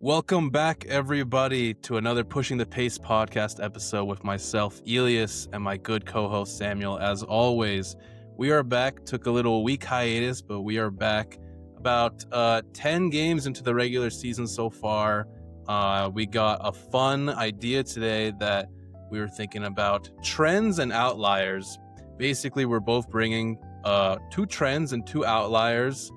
Welcome back, everybody, to another Pushing the Pace podcast episode with myself, Elias, and my good co-host, Samuel. As always, we are back. Took a little week hiatus, but we are back. About 10 games into the regular season so far. We got a fun idea today that we were thinking about trends and outliers. Basically, we're both bringing two trends and two outliers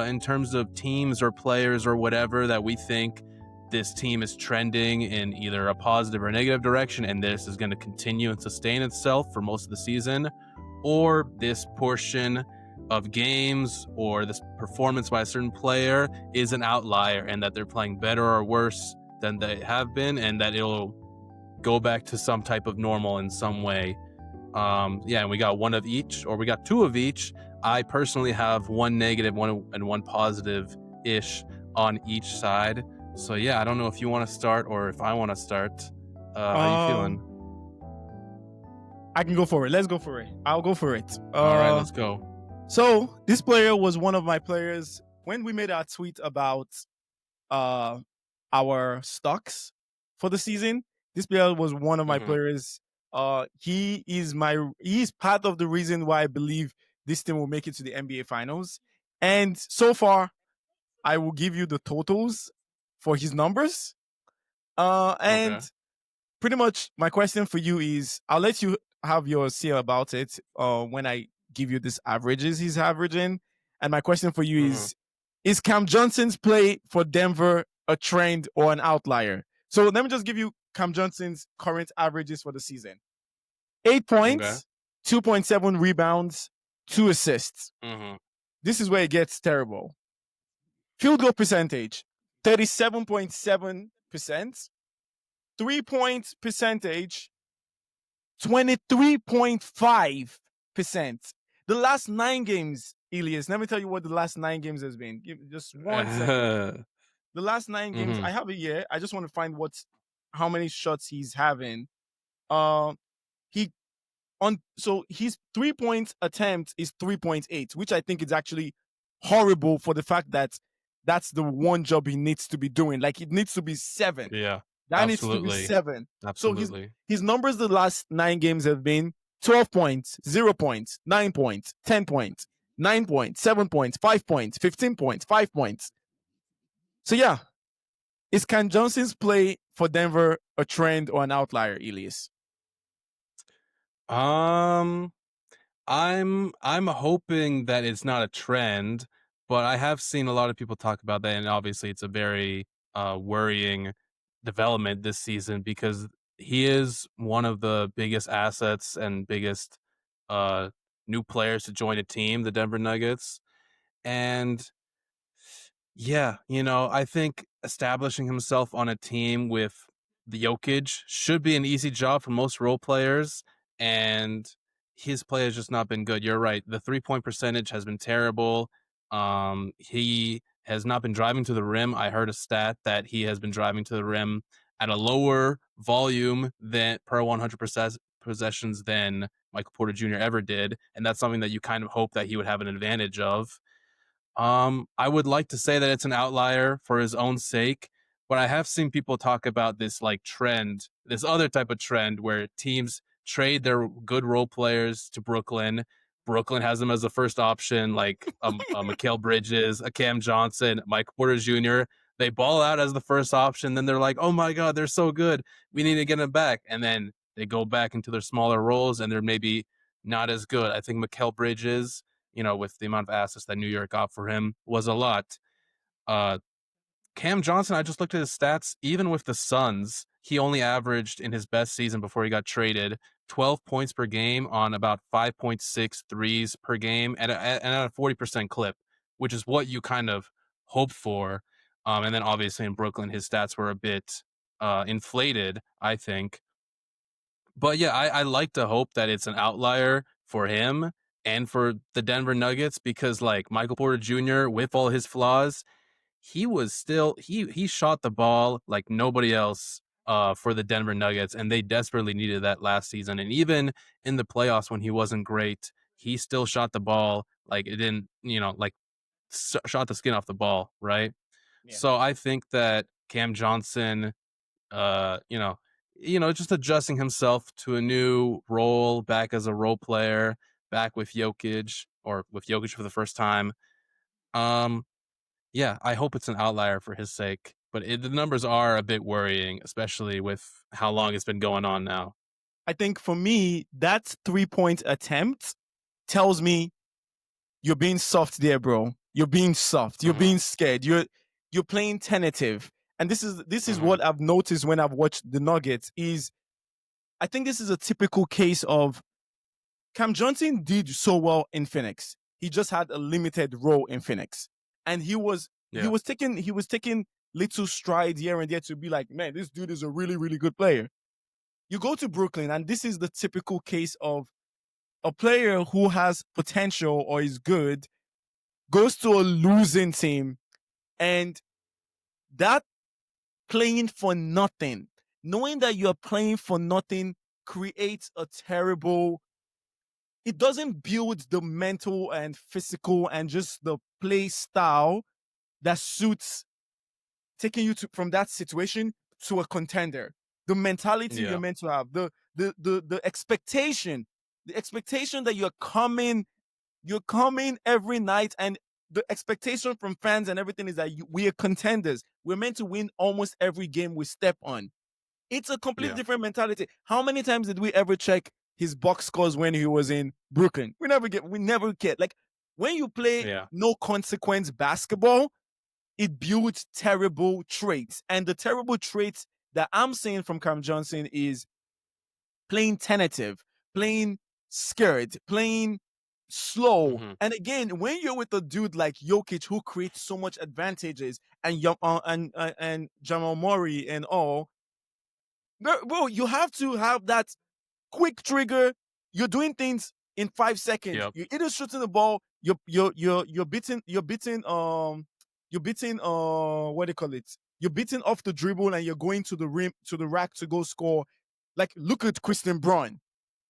in terms of teams or players or whatever that we think this team is trending in either a positive or negative direction, and this is going to continue and sustain itself for most of the season, or this portion of games or this performance by a certain player is an outlier and that they're playing better or worse than they have been, and that it'll go back to some type of normal in some way. And we got one of each, or we got two of each. I personally have one negative, one positive-ish on each side. So yeah, I don't know if you want to start or if I want to start. How you feeling? I can go for it. Let's go for it. I'll go for it. All right, let's go. So this player was one of my players when we made our tweet about our stocks for the season. This player was one of my players. He's part of the reason why I believe this team will make it to the NBA Finals. And so far, I will give you the totals for his numbers. Pretty much my question for you is, I'll let you have your say about it when I give you these averages he's averaging. And my question for you is Cam Johnson's play for Denver a trend or an outlier? So let me just give you Cam Johnson's current averages for the season. 8 points, 2.7 rebounds, 2 assists. This is where it gets terrible. Field goal percentage, 37.7%. 3-point percentage, 23.5%. The last 9 games, Elias, let me tell you what the last 9 games has been. Give me just 1 second. The last 9 games, I have it here. I just want to find how many shots he's having. So his 3-point attempt is 3.8, which I think is actually horrible for the fact that that's the one job he needs to be doing. Like, it needs to be 7. Yeah. That absolutely needs to be 7. Absolutely. So his numbers the last 9 games have been 12 points, 0 points, 9 points, 10 points, 9 points, 7 points, 5 points, 15 points, 5 points. So yeah, is Cam Johnson's play for Denver a trend or an outlier, Elias? I'm hoping that it's not a trend, but I have seen a lot of people talk about that, and obviously it's a very worrying development this season because he is one of the biggest assets and biggest new players to join a team, the Denver Nuggets. And yeah, I think establishing himself on a team with the Jokic should be an easy job for most role players, and his play has just not been good. You're right. The 3-point percentage has been terrible. He has not been driving to the rim. I heard a stat that he has been driving to the rim at a lower volume than per 100 possessions than Michael Porter Jr. ever did, and that's something that you kind of hope that he would have an advantage of. I would like to say that it's an outlier for his own sake, but I have seen people talk about this trend, this other type of trend where teams trade their good role players to Brooklyn. Brooklyn has them as the first option, like Mikal Bridges, a Cam Johnson, Mike Porter Jr. They ball out as the first option. Then they're like, oh my God, they're so good. We need to get them back. And then they go back into their smaller roles and they're maybe not as good. I think Mikal Bridges, with the amount of assets that New York got for him, was a lot. Cam Johnson, I just looked at his stats. Even with the Suns, he only averaged in his best season before he got traded 12 points per game on about 5.6 threes per game and at a 40% clip, which is what you kind of hope for. And then obviously in Brooklyn, his stats were a bit inflated, I think. But yeah, I like to hope that it's an outlier for him and for the Denver Nuggets because Michael Porter Jr., with all his flaws, he was still he shot the ball like nobody else for the Denver Nuggets, and they desperately needed that last season. And even in the playoffs when he wasn't great, he still shot the ball like it didn't, shot the skin off the ball, right? Yeah. So I think that Cam Johnson, just adjusting himself to a new role, back as a role player, back with Jokic or with Jokic for the first time. Um, yeah, I hope it's an outlier for his sake, but the numbers are a bit worrying, especially with how long it's been going on now. I think for me, that 3-point attempt tells me you're being soft there, bro. You're being soft. You're Hmm. being scared. You're playing tentative. And this is Hmm. what I've noticed when I've watched the Nuggets is I think this is a typical case of Cam Johnson did so well in Phoenix. He just had a limited role in Phoenix. And he Yeah. was taking little strides here and there to be like, man, this dude is a really, really good player. You go to Brooklyn, and this is the typical case of a player who has potential or is good goes to a losing team, and that playing for nothing, knowing that you're playing for nothing, creates a terrible. It doesn't build the mental and physical and just the play style that suits taking you from that situation to a contender. The mentality you're Yeah. meant to have, the expectation, the expectation that you're coming every night, and the expectation from fans and everything is that we are contenders. We're meant to win almost every game we step on. It's a completely Yeah. different mentality. How many times did we ever check his box scores when he was in Brooklyn? We never get. Like when you play Yeah. no consequence basketball, it builds terrible traits. And the terrible traits that I'm seeing from Cam Johnson is playing tentative, playing scared, playing slow. Hmm. And again, when you're with a dude like Jokic who creates so much advantages, and Jamal Murray and all, bro, you have to have that quick trigger. You're doing things in 5 seconds. Yep. You're either shooting the ball, you're beating what do you call it? You're beating off the dribble and you're going to the rim to the rack to go score. Like look at Christian Braun.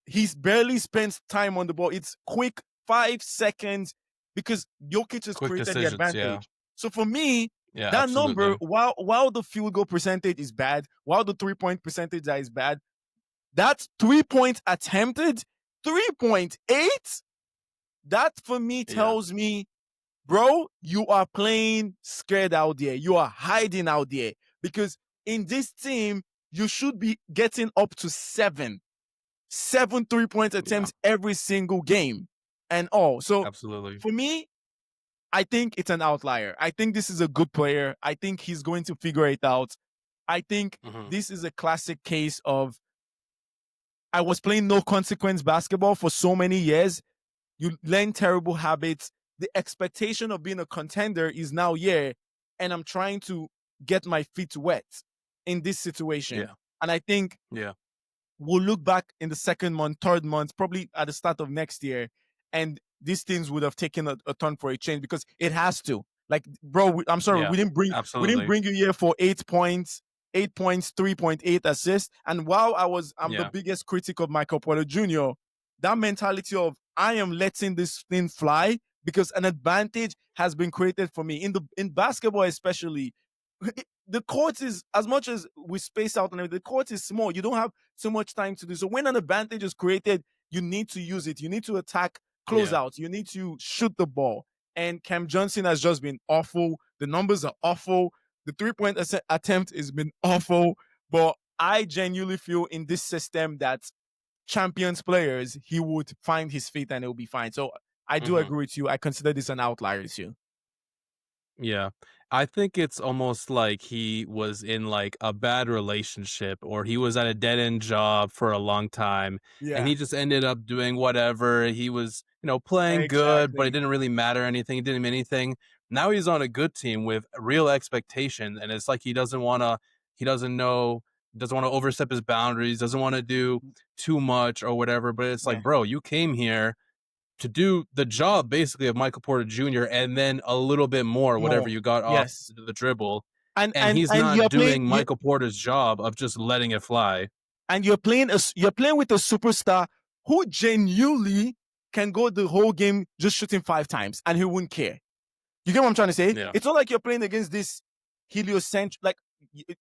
He's barely spends time on the ball. It's quick 5 seconds because Jokic has Quick created the decisions. Yeah. advantage. So for me, Yeah. that number, Absolutely. while the field goal percentage is bad, while the 3-point percentage is bad, that 3 point attempted 3.8, that for me Yeah. tells me, bro, you are playing scared out there. You are hiding out there because in this team, you should be getting up to seven 3-point Yeah. attempts every single game and all. So Absolutely. for me, I think it's an outlier. I think this is a good player. I think he's going to figure it out. I think Hmm. this is a classic case of I was playing no consequence basketball for so many years. You learn terrible habits. The expectation of being a contender is now here, and I'm trying to get my feet wet in this situation. Yeah. And I think Yeah. we'll look back in the second month, third month, probably at the start of next year, and these things would have taken a turn for a change because it has to. Like, bro, I'm sorry, Yeah. we didn't Absolutely. bring you here for 8 points, 8 points, 3.8 assists. And while I'm the Yeah. biggest critic of Michael Porter Jr., that mentality of I am letting this thing fly because an advantage has been created for me in basketball, especially. The court is, as much as we space out and everything, the court is small. You don't have so much time to do. So when an advantage is created, you need to use it. You need to attack Yeah. closeouts. You need to shoot the ball. And Cam Johnson has just been awful. The numbers are awful. The 3-point attempt has been awful. But I genuinely feel in this system that champions players, he would find his feet and it will be fine. So I do Hmm. agree with you. I consider this an outlier too. Yeah. I think it's almost like he was in like a bad relationship or he was at a dead end job for a long time and Yeah, he just ended up doing whatever. He was, playing good, but it exactly. didn't really matter anything. It didn't mean anything. Now he's on a good team with real expectation and it's like he doesn't want to overstep his boundaries, doesn't want to do too much or whatever, but it's like, Yeah. bro, you came here to do the job basically of Michael Porter Jr. and then a little bit more, whatever More. you got off Yes. the dribble. And And and he's and not you're playing doing Michael Porter's job of just letting it fly. and you're playing with a superstar who genuinely can go the whole game just shooting 5 times and he wouldn't care. You get what I'm trying to say? Yeah. It's not like you're playing against this heliocentric. Like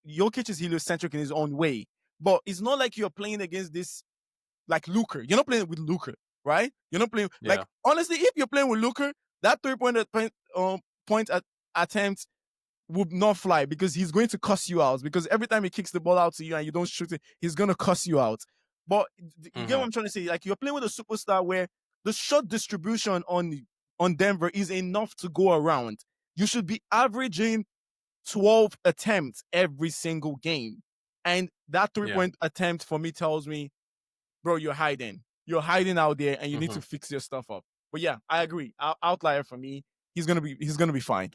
Jokic is heliocentric in his own way, but it's not like you're playing against this like Luka. You're not playing with Luka, right? You're not playing like Yeah. honestly, if you're playing with Luka, that 3 point attempt would not fly because he's going to cuss you out. Because every time he kicks the ball out to you and you don't shoot it, he's gonna cuss you out. But you get what Mhm. I'm trying to say? Like you're playing with a superstar where the shot distribution on Denver is enough to go around. You should be averaging 12 attempts every single game. And that three Yeah. point attempt for me tells me, bro, you're hiding. You're hiding out there and you need Mhm. to fix your stuff up. But yeah, I agree. Outlier for me. He's gonna be fine.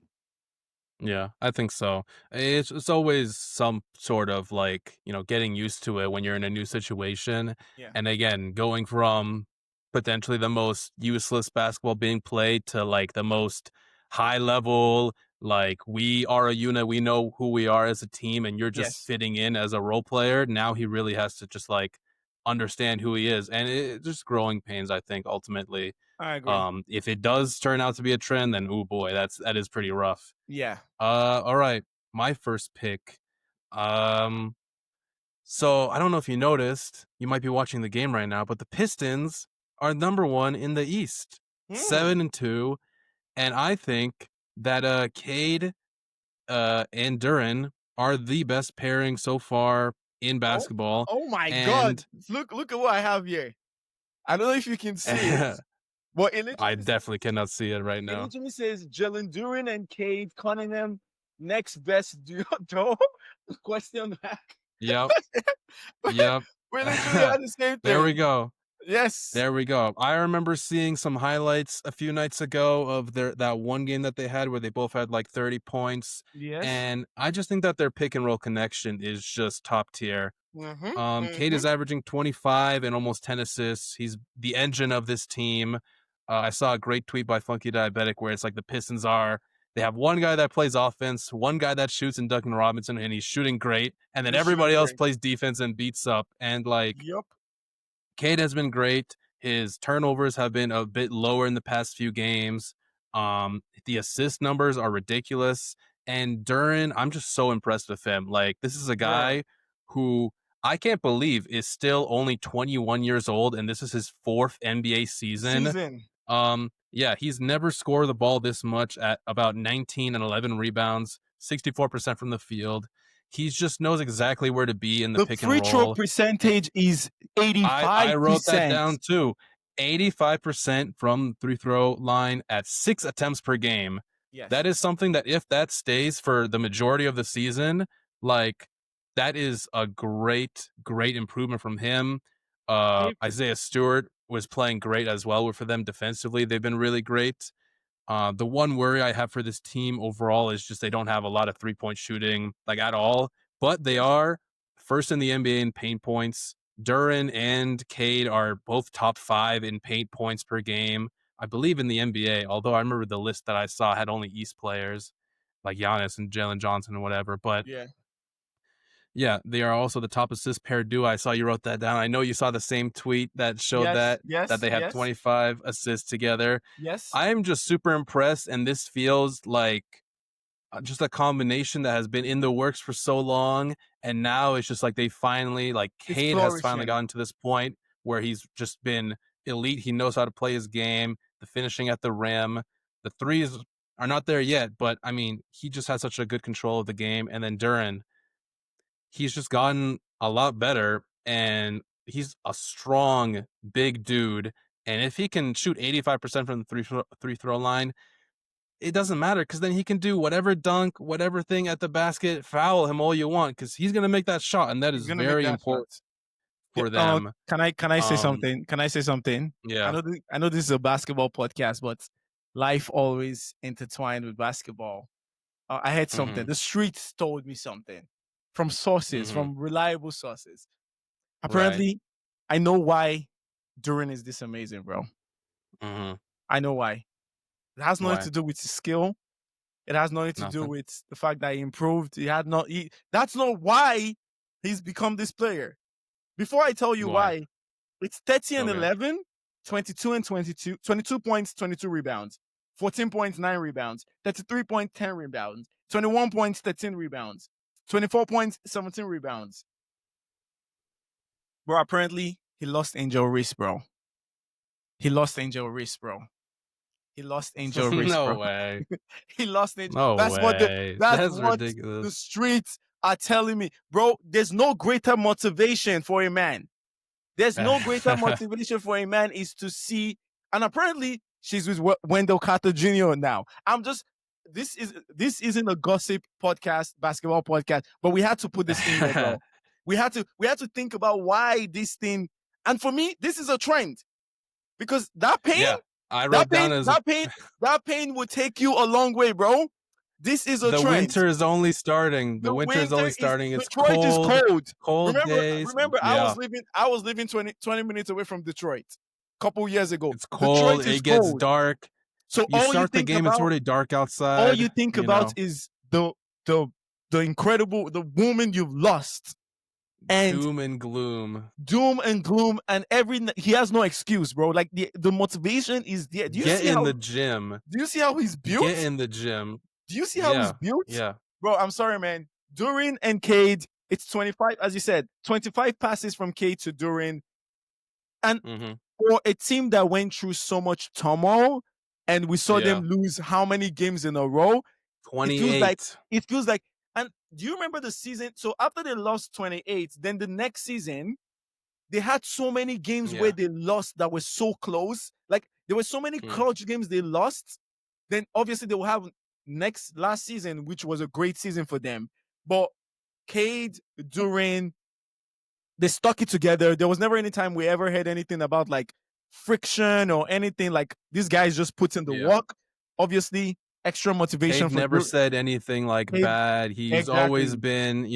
Yeah, I think so. It's always some sort of like, getting used to it when you're in a new situation. Yeah. And again, going from potentially the most useless basketball being played to like the most high level, like we are a unit, we know who we are as a team, and you're just Yes. fitting in as a role player. Now he really has to just like understand who he is. And just growing pains, I think, ultimately. I agree. If it does turn out to be a trend, then oh boy, that is pretty rough. Yeah. All right. My first pick. Um, so I don't know if you noticed, you might be watching the game right now, but the Pistons are number one in the East, Hmm. 7-2, and I think that Cade and Duren are the best pairing so far in Oh, basketball, oh my God. and Look at what I have here. I don't know if you can see it, but I definitely cannot see it right it now. literally says Jalen Duren and Cade Cunningham next best duo. Question mark. Yep, yep. We literally had the same There we thing. go. Yes. There we go. I remember seeing some highlights a few nights ago of that one game that they had where they both had like 30 points, Yes. and I just think that their pick and roll connection is just top tier. Mm-hmm. Cade Mm-hmm. is averaging 25 and almost 10 assists. He's the engine of this team. I saw a great tweet by Funky Diabetic where it's like the Pistons they have one guy that plays offense, one guy that shoots in Duncan Robinson, and he's shooting great, and then He's shooting everybody else great. plays defense and beats up. And like Yup. Cade has been great. His turnovers have been a bit lower in the past few games. The assist numbers are ridiculous. And Duran, I'm just so impressed with him. Like, this is a Bro. guy who I can't believe is still only 21 years old, and this is his fourth NBA season. Season. Yeah, he's never scored the ball this much at about 19 and 11 rebounds, 64% from the field. He just knows exactly where to be in the The pick and free throw roll. percentage is I wrote that 85%. down too. 85% from free throw line at 6 attempts per game. That Yes. is something that if that stays for the majority of the season, like that is a great improvement from him. I Isaiah Stewart was playing great as well for them defensively. They've been really great. The one worry I have for this team overall is just they don't have a lot of 3-point shooting, like at all, but they yes. are first in the NBA in paint points. Duran and Cade are both top 5 in paint points per game, I believe, in the NBA. Although I remember the list that I saw had only East players like Giannis and Jalen Johnson and whatever. But Yeah. yeah, they are also the top assist pair duo. I saw you wrote that down. I know you saw the same tweet that showed Yes. that Yes. they have Yes. 25 assists together. Yes. I am just super impressed, and this feels like just a combination that has been in the works for so long, and now it's just like they finally, like It's Cade has finally flourishing. gotten to this point where he's just been elite. He knows how to play his game, the finishing at the rim, the threes are not there yet, but I mean, he just has such a good control of the game. And then Duran, he's just gotten a lot better, and he's a strong, big dude. And if he can shoot 85% from the three throw line, it doesn't matter because then he can do whatever dunk, whatever thing at the basket, foul him all you want because he's gonna make that shot, and that He's is gonna make very that shot. important Yeah, for them. can I say Um, something? Can I say something? yeah. I know this is a basketball podcast, but life always intertwined with basketball. I heard something. Mhm. The streets told me something from sources, Mhm. from reliable sources. Right. Apparently, I know why Duran is this amazing, bro. Mhm. I know why. It has nothing Why? to do with his skill. It has nothing to do Nothing. with the fact that he improved. He had not. That's not why he's become this player. Before I tell you Why? why, it's 30 and Okay. 11, 22 and 22, 22 points, 22 rebounds, 14 points, 9 rebounds, 33 points, 10 rebounds, 21 points, 13 rebounds. 24 points, 17 rebounds. Bro, apparently he lost Angel Reese, bro. He lost Angel Reese, bro. He lost Angel Reese, bro. No way. He lost Angel. No That's what the way. that's That's what the ridiculous. streets are telling me, bro. There's no greater motivation for a man. There's no greater motivation for a man is to see, and apparently she's with Wendell Carter Jr. now. This isn't a gossip podcast, basketball podcast, but we had to put this in there, bro. We had to think about why this thing, and for me, this is a trend because that pain, Yeah, I wrote down as that pain would take you a long way, bro. This is a the trend. winter is only starting. The winter is only starting. It's cold. Is cold. Cold days. Remember, Yeah. I was living 20 minutes away from Detroit a couple years ago. It's cold. Detroit is it gets cold. dark. So you start the game, it's already dark outside. All you think about is the incredible, the woman you've lost. And doom and gloom, and he has no excuse, bro. Like the motivation is there. Do you get see in the gym? Do you see how he's built? Get in the gym. Do you see how he's built? Yeah, bro. I'm sorry, man. Duren and Cade. It's 25, as you said, 25 passes from Cade to Duren, and for a team that went through so much turmoil, and we saw them lose how many games in a row? 28. It feels like. And do you remember the season? So after they lost 28, then the next season, they had so many games where they lost that were so close. Like there were so many clutch games they lost. Then obviously they will have last season, which was a great season for them. But Cade, Duran, they stuck it together. There was never any time we ever heard anything about like friction or anything. Like these guys just put in the work. Obviously, extra motivation. Cade never said anything like bad. He's always been,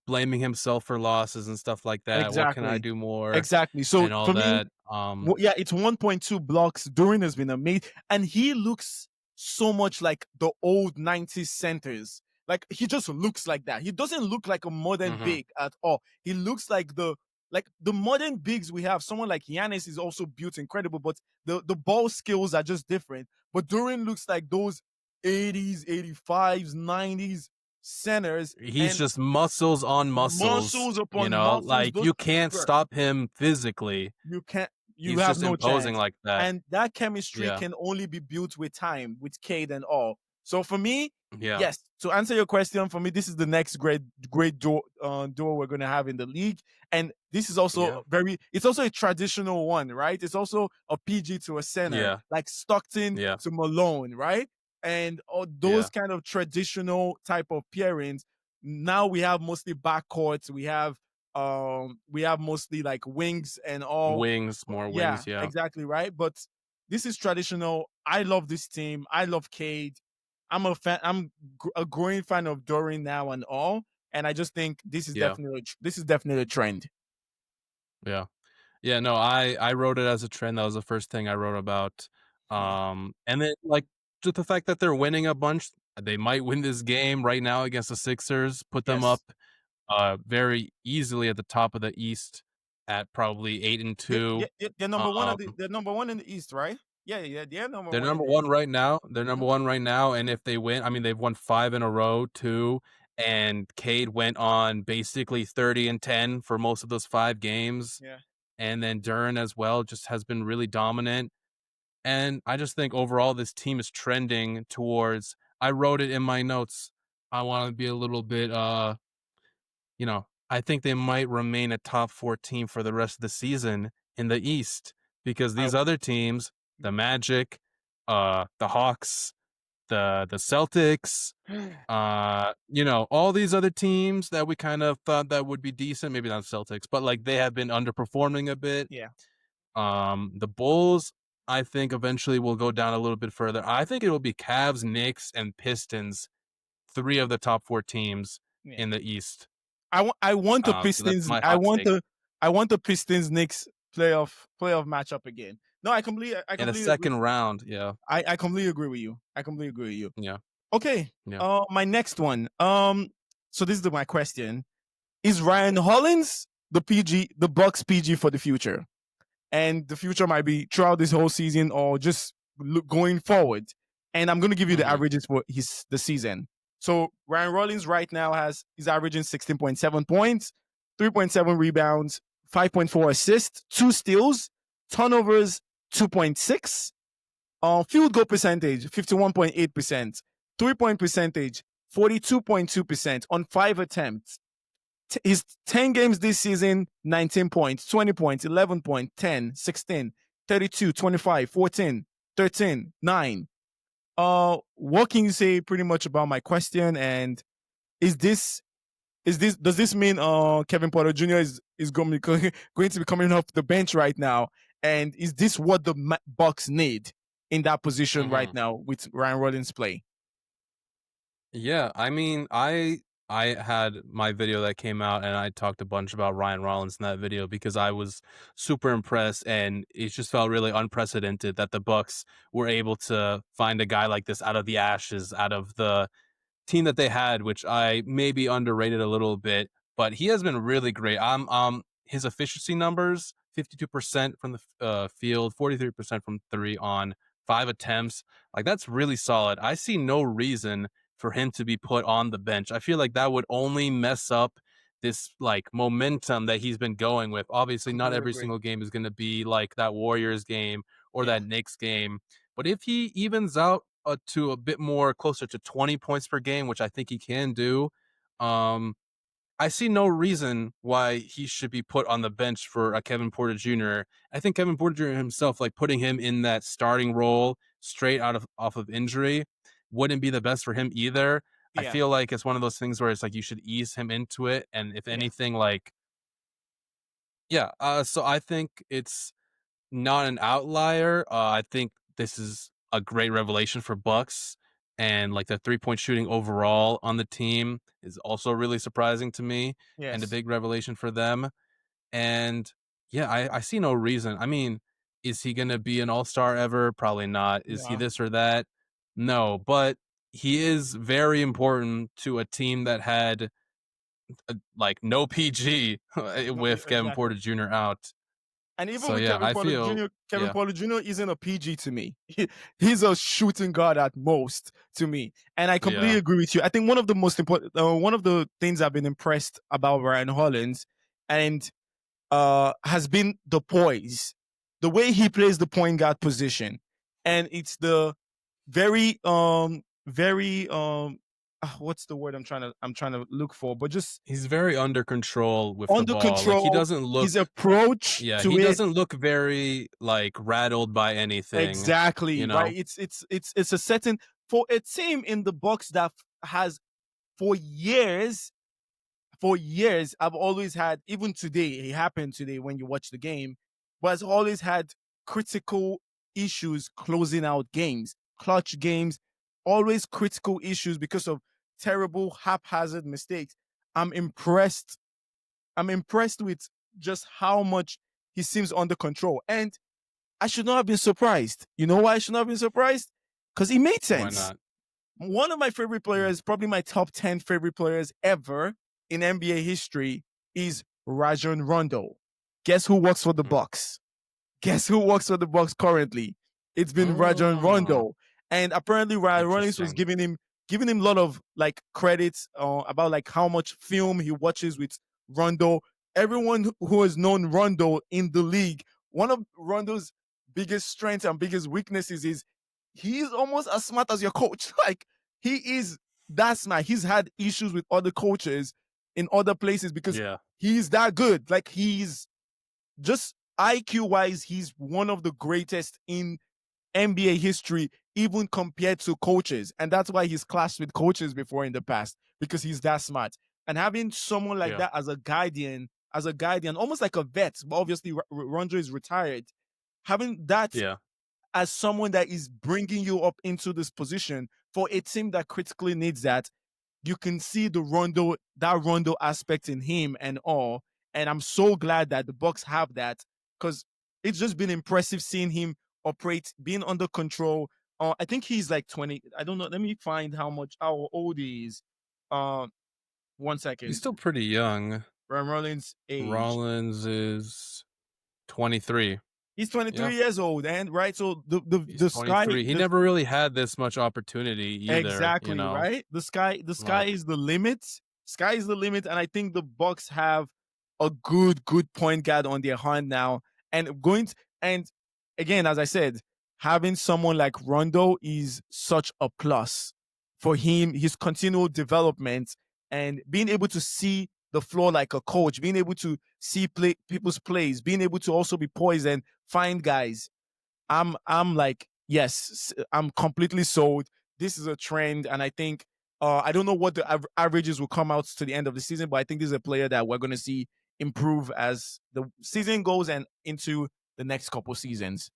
blaming himself for losses and stuff like that. Exactly. What can I do more? Exactly. So and all for that. Me, it's 1.2 blocks. Duren has been amazing, and he looks so much like the old 90s centers. Like he just looks like that. He doesn't look like a modern big at all. He looks like the modern bigs we have. Someone like Giannis is also built incredible, but the ball skills are just different. But Duren looks like those 80s, 85s, 90s centers. He's just muscles on muscles. Muscles upon muscles. Like you can't stop him physically. You can't. He's have just no imposing chance. Like that. And that chemistry can only be built with time, with Cade and all. So for me, yes, to answer your question, for me, this is the next great duo we're going to have in the league. And this is also it's also a traditional one, right? It's also a PG to a center, like Stockton to Malone, right? And all those kind of traditional type of pairings. Now we have mostly backcourts. We have mostly like wings and all. More wings, yeah. Exactly, right? But this is traditional. I love this team. I love Cade. I'm a fan. I'm a growing fan of Duren now and all. And I just think this is definitely a trend. Yeah. Yeah, no, I wrote it as a trend. That was the first thing I wrote about. And then like just the fact that they're winning a bunch, they might win this game right now against the Sixers, put them up very easily at the top of the East at probably 8-2. They're number one. They're number one in the East, right? Yeah. They're number one. They're number one right now. They're number one right now. And if they win, I mean, they've won 5 in a row too. And Cade went on basically 30-10 for most of those 5 games. Yeah. And then Duren as well just has been really dominant. And I just think overall this team is trending towards, I wrote it in my notes, I want to be a little bit, I think they might remain a top 4 team for the rest of the season in the East because these other teams, the Magic, the Hawks, the Celtics, all these other teams that we kind of thought that would be decent, maybe not Celtics, but like they have been underperforming a bit. Yeah. The Bulls, I think eventually will go down a little bit further. I think it will be Cavs, Knicks, and Pistons, 3 of the top 4 teams in the East. I want the Pistons. So I want the Pistons Knicks playoff matchup again. No, I completely in the second round. Yeah, I completely agree with you. Yeah. Okay. Yeah. My next one. So this is my question: is Ryan Hollins the Bucks PG for the future? And the future might be throughout this whole season or just going forward. And I'm going to give you the averages for the season. So Ryan Rollins right now is averaging 16.7 points, 3.7 rebounds, 5.4 assists, 2 steals, turnovers 2.6, field goal percentage 51.8%, 3-point percentage 42.2% on 5 attempts. His 10 games this season: 19 points, 20 points, 11 points, 10, 16, 32, 25, 14, 13, 9. What can you say pretty much about my question? And is this does this mean Kevin Porter Jr. is going to be going to be coming off the bench right now? And is this what the Bucks need in that position right Mhm. now with Ryan Rollins play? Yeah, I mean, I had my video that came out and I talked a bunch about Ryan Rollins in that video because I was super impressed and it just felt really unprecedented that the Bucks were able to find a guy like this out of the ashes, out of the team that they had, which I maybe underrated a little bit, but he has been really great. His efficiency numbers: 52% from the field, 43% from three on 5 attempts. Like that's really solid. I see no reason for him to be put on the bench. I feel like that would only mess up this like momentum that he's been going with. Obviously, not Completely every agree. single game is going to be like that Warriors game or Yeah, that Knicks game, but if he evens out to a bit more closer to 20 points per game, which I think he can do, um, I see no reason why he should be put on the bench for a Kevin Porter Jr. I think Kevin Porter Jr. himself, like putting him in that starting role straight out of off of injury, wouldn't be the best for him either. I yeah, feel like it's one of those things where it's like you should ease him into it, and if yeah, anything, like yeah. So I think it's not an outlier. I think this is a great revelation for Bucks, and like the 3-point shooting overall on the team is also really surprising to me and a yes, big revelation for them. And yeah, I see no reason. I mean, is he going to be an all-star ever? Probably not. Is he yeah, this or that? No, but he is very important to a team that had like no PG no, with Kevin exactly. Porter Jr. out. And even So with yeah, I feel Kevin yeah, Porter Jr. isn't a PG to me. He's a shooting guard at most to me. And I completely yeah. agree with you. I think one of the most important, one of the things I've been impressed about Ryan Hollins and has been the poise, the way he plays the point guard position, and it's the very what's the word I'm trying to look for, but just He's very under control with the under ball. Like he control. doesn't His look approach yeah, to he it. doesn't look very like rattled by anything, you Exactly, right. know? It's a setting for a team in the box that has for years, I've always had, even today, it happened today when you watch the game, but has always had critical issues closing out games, clutch games, always critical issues because of terrible haphazard mistakes. I'm impressed. I'm impressed with just how much he seems under control. And I should not have been surprised. You know why I should not have been surprised? Because it made Why sense. not? One of my favorite Mm, players, probably my top 10 favorite players ever in NBA history, is Rajon Rondo. Guess who works for the mm. Bucks? Guess who works for the Bucks currently? It's been Rajon Oh, Rondo, and apparently Ryan Rollins was interesting. giving him a lot of like credits about like how much film he watches with Rondo. Everyone who has known Rondo in the league, one of Rondo's biggest strengths and biggest weaknesses is he's almost as smart as your coach. Like he is that smart. He's had issues with other coaches in other places because Yeah, he's that good. Like he's just IQ wise, he's one of the greatest in NBA history, even compared to coaches. And that's why he's clashed with coaches before in the past, because he's that smart. And having someone like yeah, that as a guardian, almost like a vet, but obviously Rondo is retired. Having that yeah, as someone that is bringing you up into this position for a team that critically needs that, you can see that Rondo aspect in him and all. And I'm so glad that the Bucks have that, because it's just been impressive seeing him operate, being under control. I think he's like 20. I don't know. Let me find how old he is. Uh, one he's second. still pretty young. Ryan Rollins' age. Rollins is 23. He's Yeah. 23 years old, and right, so He's the sky 23. He the never really had this much opportunity either, you exactly know? right. The sky Like is the limit. Sky is the limit, and I think the Bucks have a good point guard on their hand now, and and again, as I said, having someone like Rondo is such a plus for him. His continual development and being able to see the floor like a coach, being able to see people's plays, being able to also be poised and find guys. I'm like, yes, I'm completely sold. This is a trend, and I think I don't know what the averages will come out to the end of the season, but I think this is a player that we're going to see improve as the season goes and into the next couple seasons.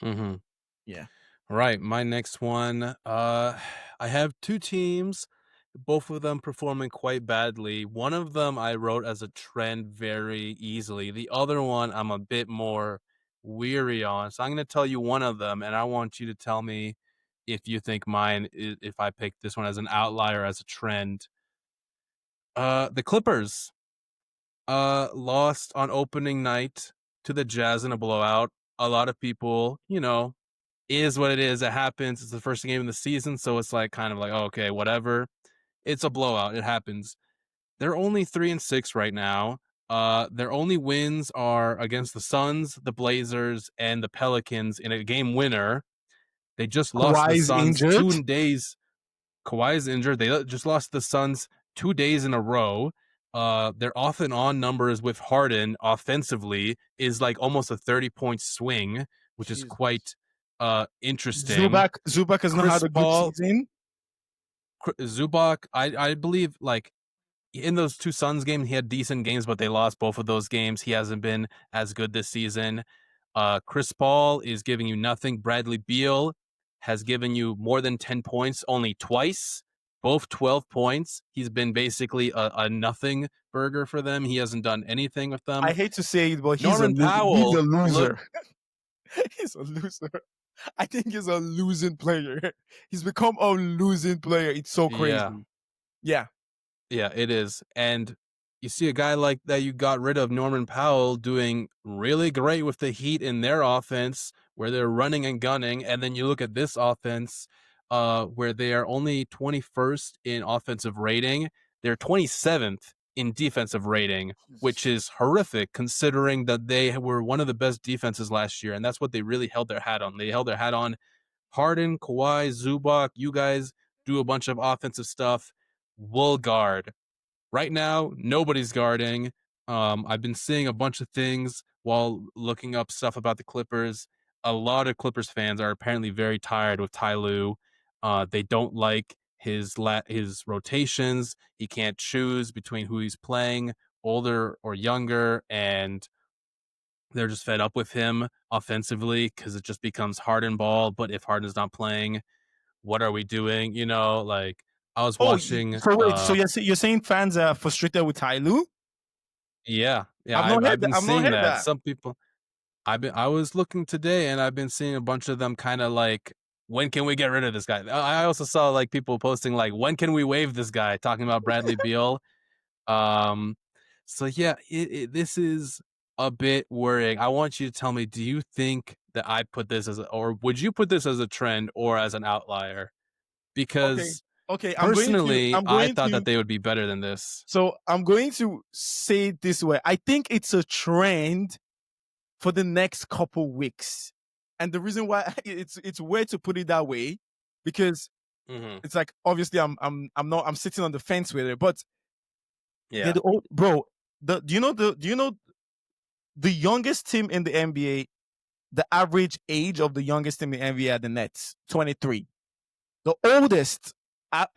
mhm. Yeah. Right, my next one, I have 2 teams, both of them performing quite badly. One of them I wrote as a trend very easily. The other one I'm a bit more weary on. So I'm gonna tell you one of them, and I want you to tell me if you think mine if I picked this one as an outlier, as a trend. The Clippers, lost on opening night to the Jazz in a blowout. A lot of people, is what it is. It happens. It's the first game of the season, so it's like kind of like, oh, okay, whatever. It's a blowout. It happens. They're only 3-6 right now. Their only wins are against the Suns, the Blazers, and the Pelicans in a game winner. They just lost the Kawhi's Suns injured. 2 days. Kawhi is injured. They just lost the Suns 2 days in a row. Their off and on numbers with Harden offensively is like almost a 30-point swing, which is Jesus. quite interesting. Zubac has not Chris had a good Paul, season. Zubac, I believe like in those two Suns games, he had decent games, but they lost both of those games. He hasn't been as good this season. Chris Paul is giving you nothing. Bradley Beal has given you more than 10 points only twice, both 12 points. He's been basically a nothing burger for them. He hasn't done anything with them. I hate to say it, but Norman he's a Powell, look, loser. He's a loser. I think he's a losing player. He's become a losing player. It's so yeah, crazy. Yeah. Yeah, it is. And you see a guy like that you got rid of, Norman Powell, doing really great with the Heat in their offense, where they're running and gunning, and then you look at this offense, where they are only 21st in offensive rating. They're 27th in defensive rating, which is horrific considering that they were one of the best defenses last year, and that's what they really held their hat on. They held their hat on Harden, Kawhi, Zubac. You guys do a bunch of offensive stuff. We'll guard. Right now, nobody's guarding. I've been seeing a bunch of things while looking up stuff about the Clippers. A lot of Clippers fans are apparently very tired with Ty Lue. They don't like his rotations. He can't choose between who he's playing, older or younger, and they're just fed up with him offensively because it just becomes Harden ball. But if Harden's not playing, what are we doing? Like I was Oh, watching. so wait. So you're saying fans are frustrated with Ty Lue? Yeah, I've not I've heard that. been I've not seeing heard that. that. Some people, I was looking today, and I've been seeing a bunch of them kind of like, when can we get rid of this guy? I also saw like people posting like, when can we waive this guy? Talking about Bradley Beal. Um, so yeah, this is a bit worrying. I want you to tell me, do you think that I put this or would you put this as a trend or as an outlier? Okay. Because Okay. personally, I'm I going thought to. that they would be better than this. So I'm going to say it this way. I think it's a trend for the next couple weeks, and the reason why it's weird to put it that way because Hmm. it's like obviously I'm sitting on the fence with it, but they're Yeah, the old bro. Do you know the youngest team in the NBA? The average age of the youngest team in the NBA are the Nets, 23. The oldest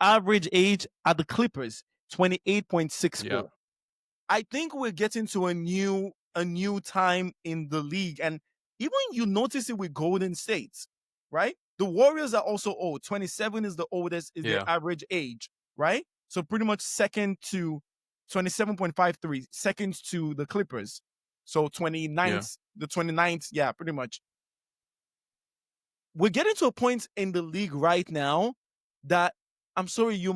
average age are the Clippers, yeah, 28.64. I think we're getting to a new time in the league, and even you notice it with Golden State, right? The Warriors are also old. 27 is the oldest, is their yeah, average age, right? So pretty much second to 27.53, second to the Clippers. So yeah. 29th, yeah, pretty much. We're getting to a point in the league right now that I'm sorry, you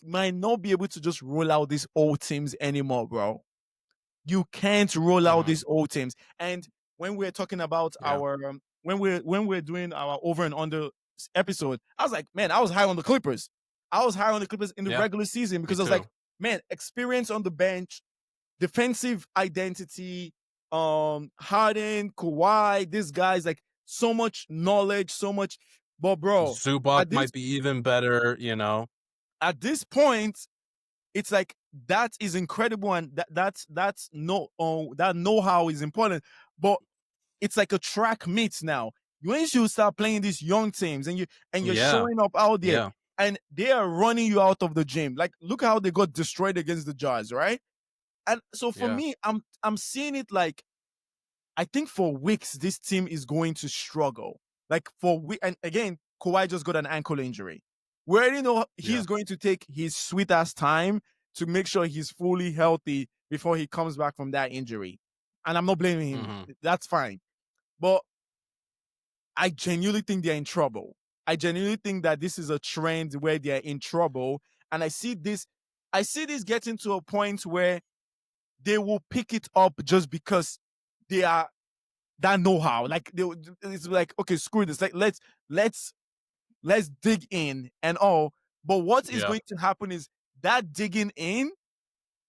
might not be able to just roll out these old teams anymore, bro. You can't roll out Hmm. these old teams. And when we're talking about Yeah. our when we're doing our over and under episode, I was like, man, I was high on the Clippers. I was high on the Clippers in the Yeah. regular season Me because I was like, too. man, experience on the bench, defensive identity, Harden, Kawhi, these guys, like so much knowledge, so much. But bro, Zubac at this might be even better, you know? at this point, it's like that is incredible, and that's no that know-how is important. But it's like a track meet now. Once you start playing these young teams and you're Yeah. showing up out there Yeah. and they are running you out of the gym. Like look how they got destroyed against the Jazz, right? And so for Yeah. me, I'm seeing it like I think for weeks this team is going to struggle. Like for we and again, Kawhi just got an ankle injury. We already know Yeah. he's going to take his sweet ass time to make sure he's fully healthy before he comes back from that injury. And I'm not blaming him. Mhm. That's fine. But I genuinely think they're in trouble. I genuinely think that this is a trend where they're in trouble. And I see this getting to a point where they will pick it up just because they are that know-how. Like it's like, okay, screw this. Like let's dig in and all. But what is Yeah. going to happen is that digging in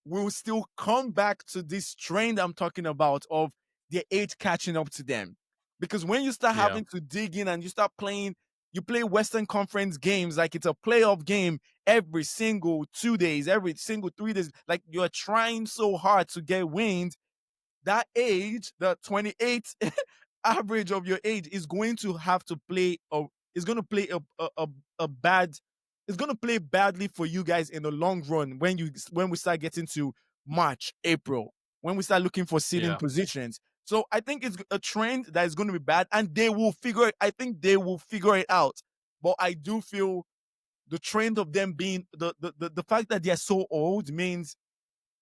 will still come back to this trend I'm talking about of their age catching up to them. Because when you start Yeah. having to dig in and you start playing, you play Western Conference games like it's a playoff game every single 2 days, every single 3 days. Like you're trying so hard to get wins. That age, the 28 average of your age, is going to have to play is going to play a bad it's going to play badly for you guys in the long run when we start getting to March, April, when we start looking for seeding Yeah. positions. So I think it's a trend that is going to be bad, and they will figure it. I think they will figure it out. But I do feel the trend of them being the fact that they're so old means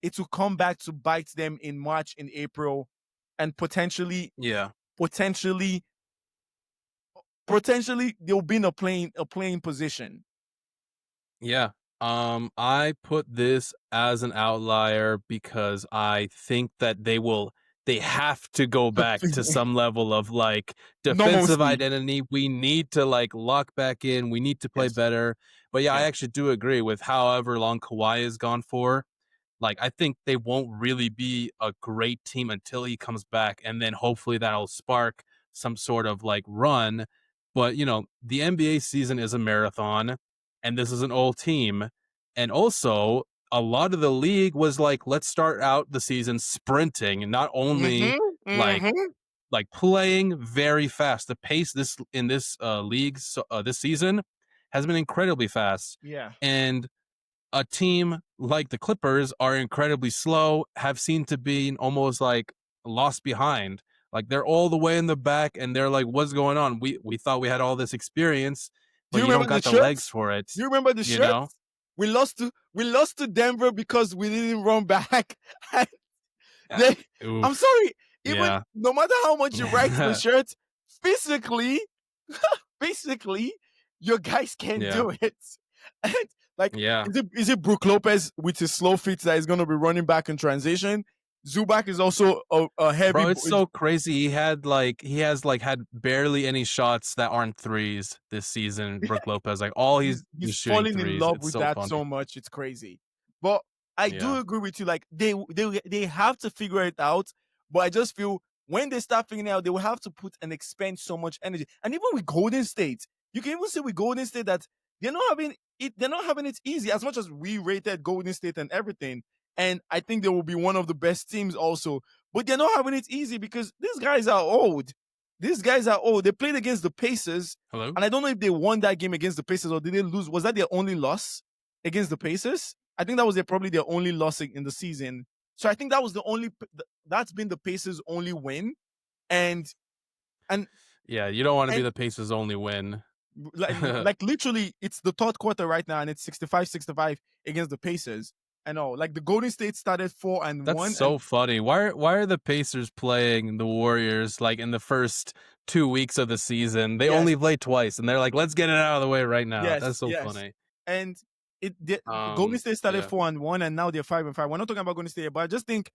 it will come back to bite them in March, in April, and Yeah. potentially, potentially they'll be in a playing position. Yeah. I put this as an outlier because I think that they have to go back to some level of like defensive Normalcy. identity. We need to like lock back in. We need to play Yes. better. But yeah, I Yeah. actually do agree with however long Kawhi is gone for. Like I think they won't really be a great team until he comes back, and then hopefully that'll spark some sort of like run. But you know, the NBA season is a marathon, and this is an old team, and also a lot of the league was like, let's start out the season sprinting, and not only Mm-hmm. like Mm-hmm. playing very fast. The pace this league this season has been incredibly fast, Yeah. and a team like the Clippers are incredibly slow, have seemed to be almost like lost behind. Like they're all the way in the back and they're like, what's going on? We thought we had all this experience, Do but you you don't remember the got the legs shirts? for it, Do you remember the you know? shirts? We lost to Denver because we didn't run back. Yeah. they, I'm Oof. sorry. Even Yeah. no matter how much you write the shirt, physically, basically, your guys can't Yeah. do it. And like, Yeah. is it Brook Lopez with his slow feet that is going to be running back in transition? Zubac is also a heavy. Bro, it's so crazy. He has like had barely any shots that aren't threes this season. Brook Lopez, like all he's he's he's shooting falling in threes. love It's with so that funny. so much. It's crazy. But I do Yeah. agree with you. Like they have to figure it out. But I just feel when they start figuring it out, they will have to put and expend so much energy. And even with Golden State, you can even see with Golden State that they're not having it. They're not having it easy as much as we rated Golden State and everything. And I think they will be one of the best teams also. But they're not having it easy because these guys are old. These guys are old. They played against the Pacers, Hello? and I don't know if they won that game against the Pacers or did they lose. Was that their only loss against the Pacers? I think that was probably their only loss in the season. So I think that was that's been the Pacers' only win, and and Yeah, you don't want to be and the Pacers' only win. like literally, it's the third quarter right now, and it's 65-65 against the Pacers. I know, like the Golden State started 4-1, That's and so funny. Why are the Pacers playing the Warriors like in the first 2 weeks of the season? They yes, only play twice, and they're like, let's get it out of the way right now. yes, That's so yes, funny. and Golden State started Yeah, 4-1, and now they're 5-5. We're not talking about Golden State, but I just think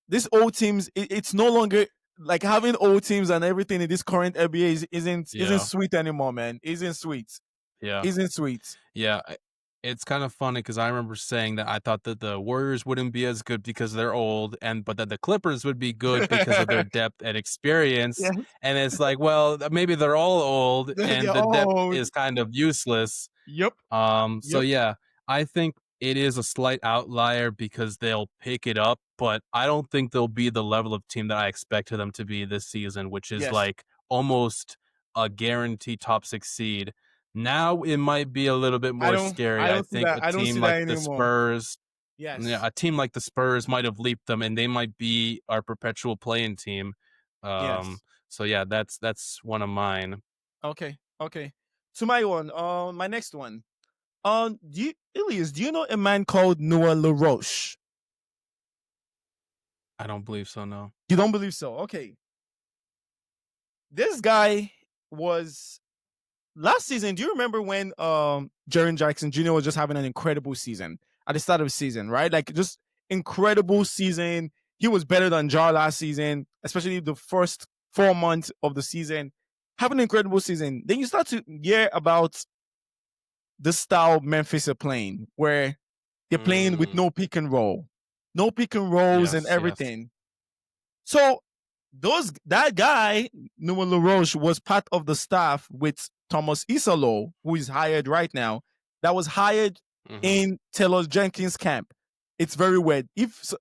this old teams, it's no longer. like having old teams and everything in this current NBA isn't Yeah. sweet anymore, man. Isn't sweet. Yeah. Isn't sweet. Yeah, it's kind of funny because I remember saying that I thought that the Warriors wouldn't be as good because they're old, but that the Clippers would be good because of their depth and experience. Yes, And it's like, well, maybe they're all old, they're and the depth all old. is kind of useless. Yep. So Yep. yeah, I think it is a slight outlier because they'll pick it up, but I don't think they'll be the level of team that I expected them to be this season, which is Yes. like almost a guaranteed top 6 seed. Now it might be a little bit I more don't scary. I I don't see think that. a I don't see team that like the anymore. Spurs, yeah, Yes. a team like the Spurs might have leaped them, and they might be our perpetual playing team. Yes. So yeah, that's one of mine. Okay. Okay. To my one. My next one. Elias, do you know a man called Noah LaRoche? I don't believe so. No. You don't believe so? Okay. This guy was last season. Do you remember when Jaren Jackson Jr. was just having an incredible season at the start of the season, right? Like just incredible Mhm. season. He was better than Jar last season, especially the first 4 months of the season. Having an incredible season. Then you start to hear about the style Memphis are playing, where they're playing with Mm, no pick and roll, no pick and rolls and yes. Yes. everything. So that guy, Noah LaRoche, was part of the staff with Thomas Isalo, who is hired right now, that was hired Hmm. in Taylor Jenkins' camp. It's very weird. If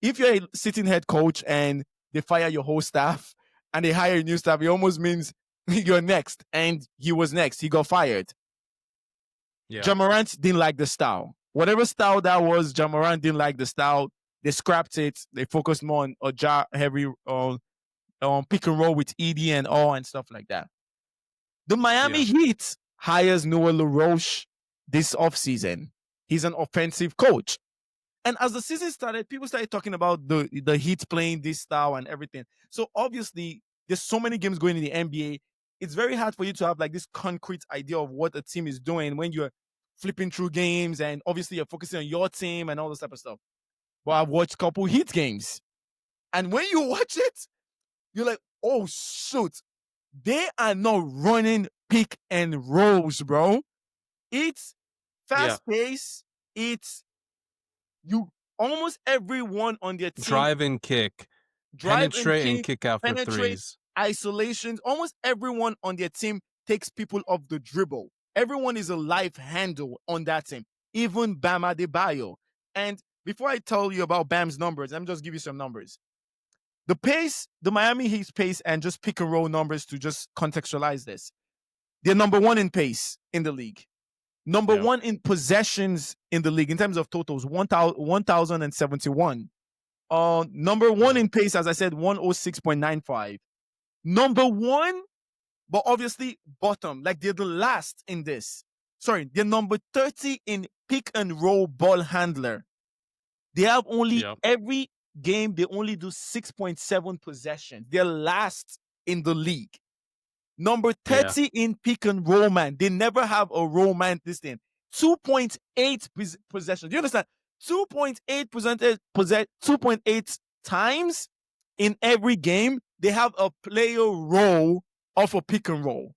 you're a sitting head coach and they fire your whole staff and they hire a new staff, it almost means you're next. And he was next. He got fired. Yeah. Jamorant didn't like the style. Whatever style that was, Jamorant didn't like the style. They scrapped it. They focused more on a jar heavy pick and roll with ED and all and stuff like that. The Miami Yeah. Heat hires Noah LaRoche this offseason. He's an offensive coach. And as the season started, people started talking about the Heat playing this style and everything. So obviously, there's so many games going in the NBA. It's very hard for you to have like this concrete idea of what a team is doing when you're flipping through games and obviously you're focusing on your team and all this type of stuff. But I've watched a couple Heat games. And when you watch it, you're like, oh shoot, they are not running pick and rolls, bro. It's Yeah. fast pace. It's you almost everyone on their team Drive and kick, drive and penetrate and kick, kick out for penetrate, threes. isolations. Almost everyone on their team takes people off the dribble. Everyone is a live handle on that team, even Bam Adebayo. And before I tell you about Bam's numbers, let me just give you some numbers. The pace, the Miami Heat's pace, and just pick and roll numbers to just contextualize this. They're number one in pace in the league. Number Yeah. one in possessions in the league in terms of totals, 1,071. Number one Hmm. in pace, as I said, 106.95. Number one, but obviously bottom, like they're the last in this. Sorry, they're number 30 in pick and roll ball handler. They have only Yeah. every game, they only do 6.7 possessions. They're last in the league. Number Yeah. 30 in pick and roll man. They never have a roll man this thing. 2.8 possessions. Do you understand? 2.8 percentage 2.8 times in every game, they have a player roll off a pick and roll.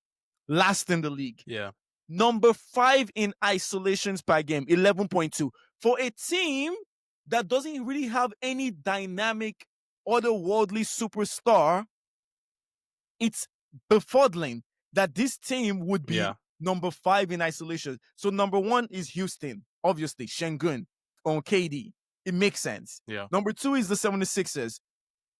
Last in the league. Yeah. Number 5 in isolations per game, 11.2. For a team that doesn't really have any dynamic otherworldly superstar, it's befuddling that this team would be Yeah. number 5 in isolation. So number 1 is Houston, obviously, Şengün on Cade. It makes sense. Yeah. Number 2 is the 76ers.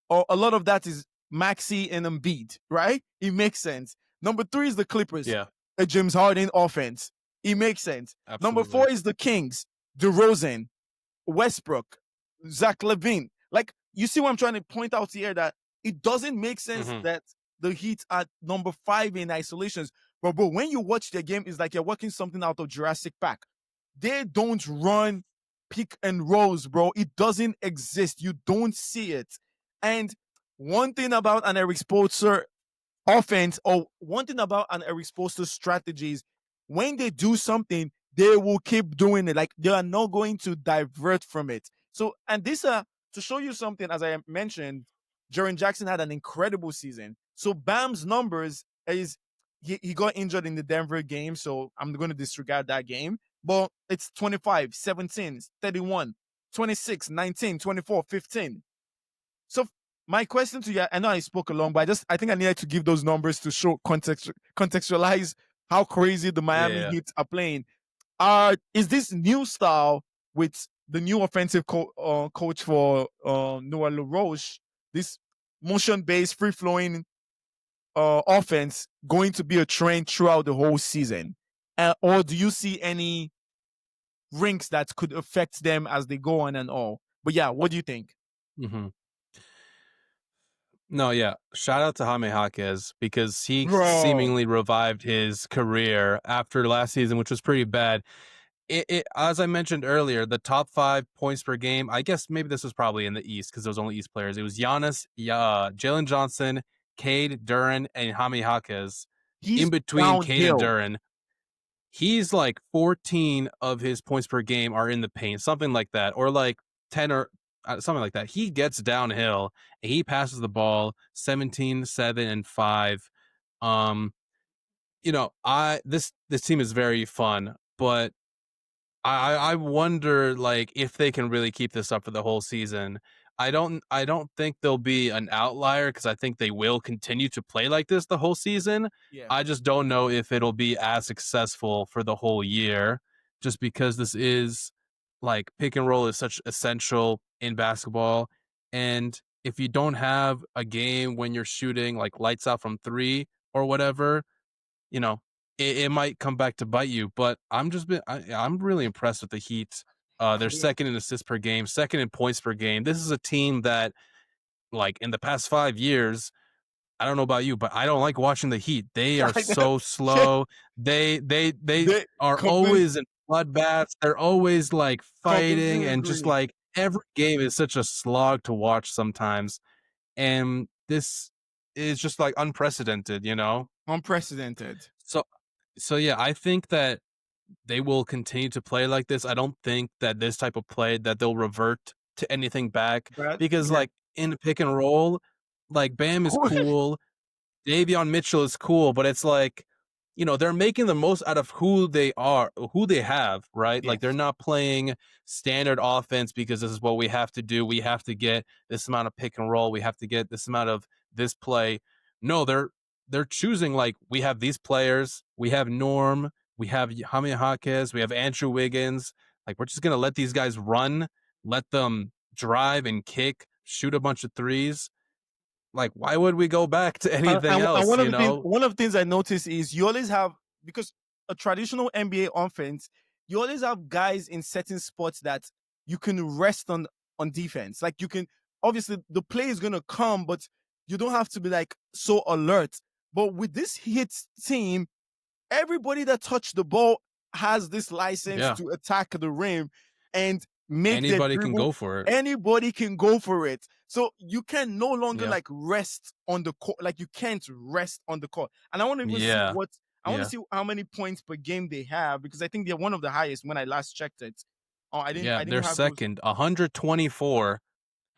Or a lot of that is Maxey and Embiid, right? It makes sense. Number 3 is the Clippers, Yeah. a James Harden offense. It makes sense. Number Absolutely. 4 is the Kings, DeRozan, Westbrook, Zach Levine. Like, you see what I'm trying to point out here, that it doesn't make sense Hmm. that the Heat are number 5 in isolations. But bro, when you watch their game, it's like you're watching something out of Jurassic Park. They don't run pick and rolls, bro. It doesn't exist. You don't see it. And one thing about an Eric Spoelstra offense, or one thing about an Eric Spoelstra strategies, when they do something, they will keep doing it. Like, they are not going to divert from it. So, and this to show you something, as I mentioned, Jaren Jackson had an incredible season. So Bam's numbers is he got injured in the Denver game, so I'm going to disregard that game. But it's 25, 17, 31, 26, 19, 24, 15. So my question to you, I know I spoke along, but I think I needed to give those numbers to show contextualize how crazy the Miami Yeah. Heat are playing. Is this new style with the new offensive coach for Noah LaRoche, this motion-based, free-flowing offense, going to be a trend throughout the whole season? Or do you see any rings that could affect them as they go on and all? But yeah, what do you think? Mm-hmm. No, yeah. Shout out to Jaime Jaquez because he Bro, seemingly revived his career after last season, which was pretty bad. As I mentioned earlier, the top 5 points per game. I guess maybe this was probably in the East because there was only East players. It was Giannis, Jalen Johnson, Cade, Duren, and Jaime Jaquez. he's In between Cade and downhill. Duren, he's like 14 of his points per game are in the paint, something like that, or like 10 or something like that. He gets downhill and he passes the ball 17, 7, and 5. Um, this team is very fun, but I wonder like if they can really keep this up for the whole season. I don't think they'll be an outlier because I think they will continue to play like this the whole season. Yeah. I just don't know if it'll be as successful for the whole year just because this is like pick and roll is such essential in basketball, and if you don't have a game when you're shooting like lights out from 3 or whatever, you know, it might come back to bite you. But I'm really impressed with the Heat. They're Yeah. second in assists per game, second in points per game. This is a team that, like, in the past 5 years, I don't know about you, but I don't like watching the Heat. They are so Yeah. slow. They They are completely, always in bloodbaths. They're always like fighting, completely and just agree. like every game is such a slog to watch sometimes. And this is just like unprecedented, you know? Unprecedented. So yeah, I think that they will continue to play like this. I don't think that this type of play that they'll revert to anything back But because yeah. like in pick and roll, like Bam is cool, Davion Mitchell is cool, but it's like, they're making the most out of who they are, who they have, right? Like they're Yes. not playing standard offense because this is what we have to do. We have to get this amount of pick and roll. We have to get this amount of this play. No, they're choosing like we have these players. We have Norm. We have Jaime Jaquez. We have Andrew Wiggins. Like we're just gonna let these guys run, let them drive and kick, shoot a bunch of threes. Like, why would we go back to anything And else, one of you the things, know? I notice is you always have, because a traditional NBA offense, you always have guys in certain spots that you can rest on defense. Like you can, obviously the play is gonna come, but you don't have to be like so alert. But with this hit team, everybody that touched the ball has this license Yeah. to attack the rim and make their Anybody can dribble. go for it. Anybody can go for it. So you can no longer Yeah. like rest on the court. Like you can't rest on the court. And I want to even see Yeah. what I want to Yeah. see how many points per game they have, because I think they're one of the highest when I last checked it. Oh, Yeah. I They're didn't have those second, 124,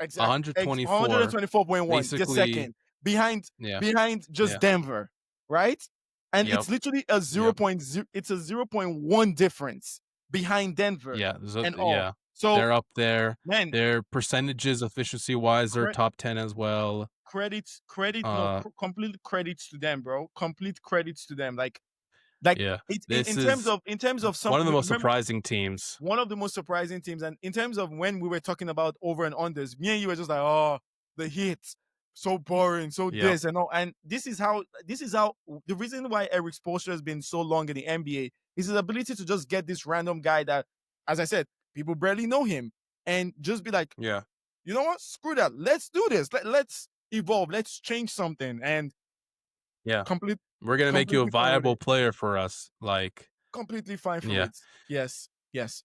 exact 124, 124.1, just basically. second behind Yeah. just Yeah. Denver, right? And Yep. it's literally a Yep. 0.0, it's a 0.1 difference behind Denver Yeah. and all. Yeah. So They're up there. man, Their percentages efficiency wise are cre- top 10 as well. no, Uh, complete credits to them, bro. Complete credits to them. yeah. It's This is in terms of some, one of the most remember, surprising teams. one of the most surprising teams. And in terms of when we were talking about over and unders, me and you were just like, oh, the hits, so boring, so Yep. this and all. And this is how the reason why Eric Spoelstra has been so long in the NBA is his ability to just get this random guy that, as I said, people barely know him, and just be like, Yeah. you know what, screw that, let's do this, let's evolve, let's change something, and Yeah. complete, We're going to make you a completely fine with viable it. player for us. Like, Completely fine for yeah. it. Yes, yes,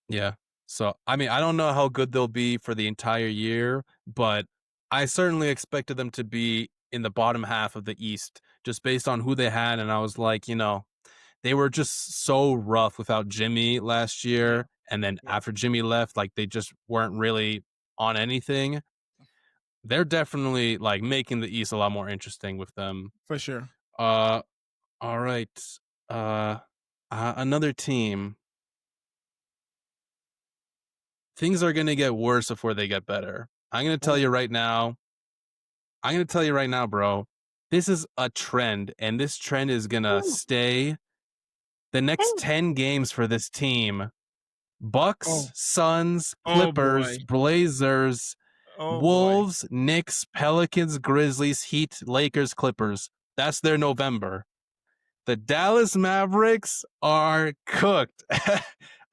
Yeah. So, I mean, I don't know how good they'll be for the entire year, but I certainly expected them to be in the bottom half of the East just based on who they had. And I was like, they were just so rough without Jimmy last yeah, year. And then yeah. after Jimmy left, like they just weren't really on anything. they're definitely like making the East a lot more interesting with them. For sure. Uh, all right. Uh, Another team. Things are gonna get worse before they get better. I'm gonna tell you Oh, right now. I'm gonna tell you right now, bro. This is a trend, and this trend is gonna oh, stay the next oh, 10 games for this team. Bucks, oh, Suns, oh Clippers, boy. Blazers, Oh boy. Wolves, Knicks, Pelicans, Grizzlies, Heat, Lakers, Clippers. That's their November. The Dallas Mavericks are cooked.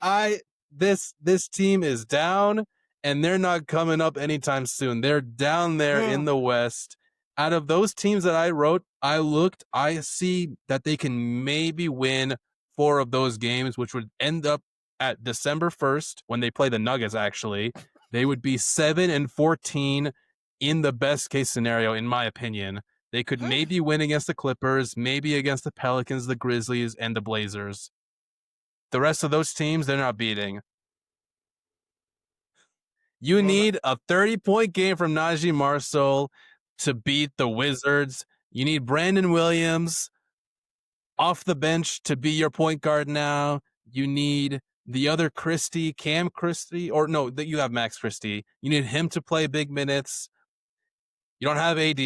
I this team is down and they're not coming up anytime soon. They're down there in Oh, the West. Out of those teams that I wrote, I see that they can maybe win 4 of those games, which would end up at December 1st when they play the Nuggets actually. They would be 7-14 in the best case scenario in my opinion. They could maybe win against the Clippers, maybe against the Pelicans, the Grizzlies, and the Blazers. The rest of those teams, they're not beating. You well, need a 30-point game from Najee Marshall to beat the Wizards. You need Brandon Williams off the bench to be your point guard now. You need the other Christie, Cam Christie, or no, that you have Max Christie. You need him to play big minutes. You don't have AD.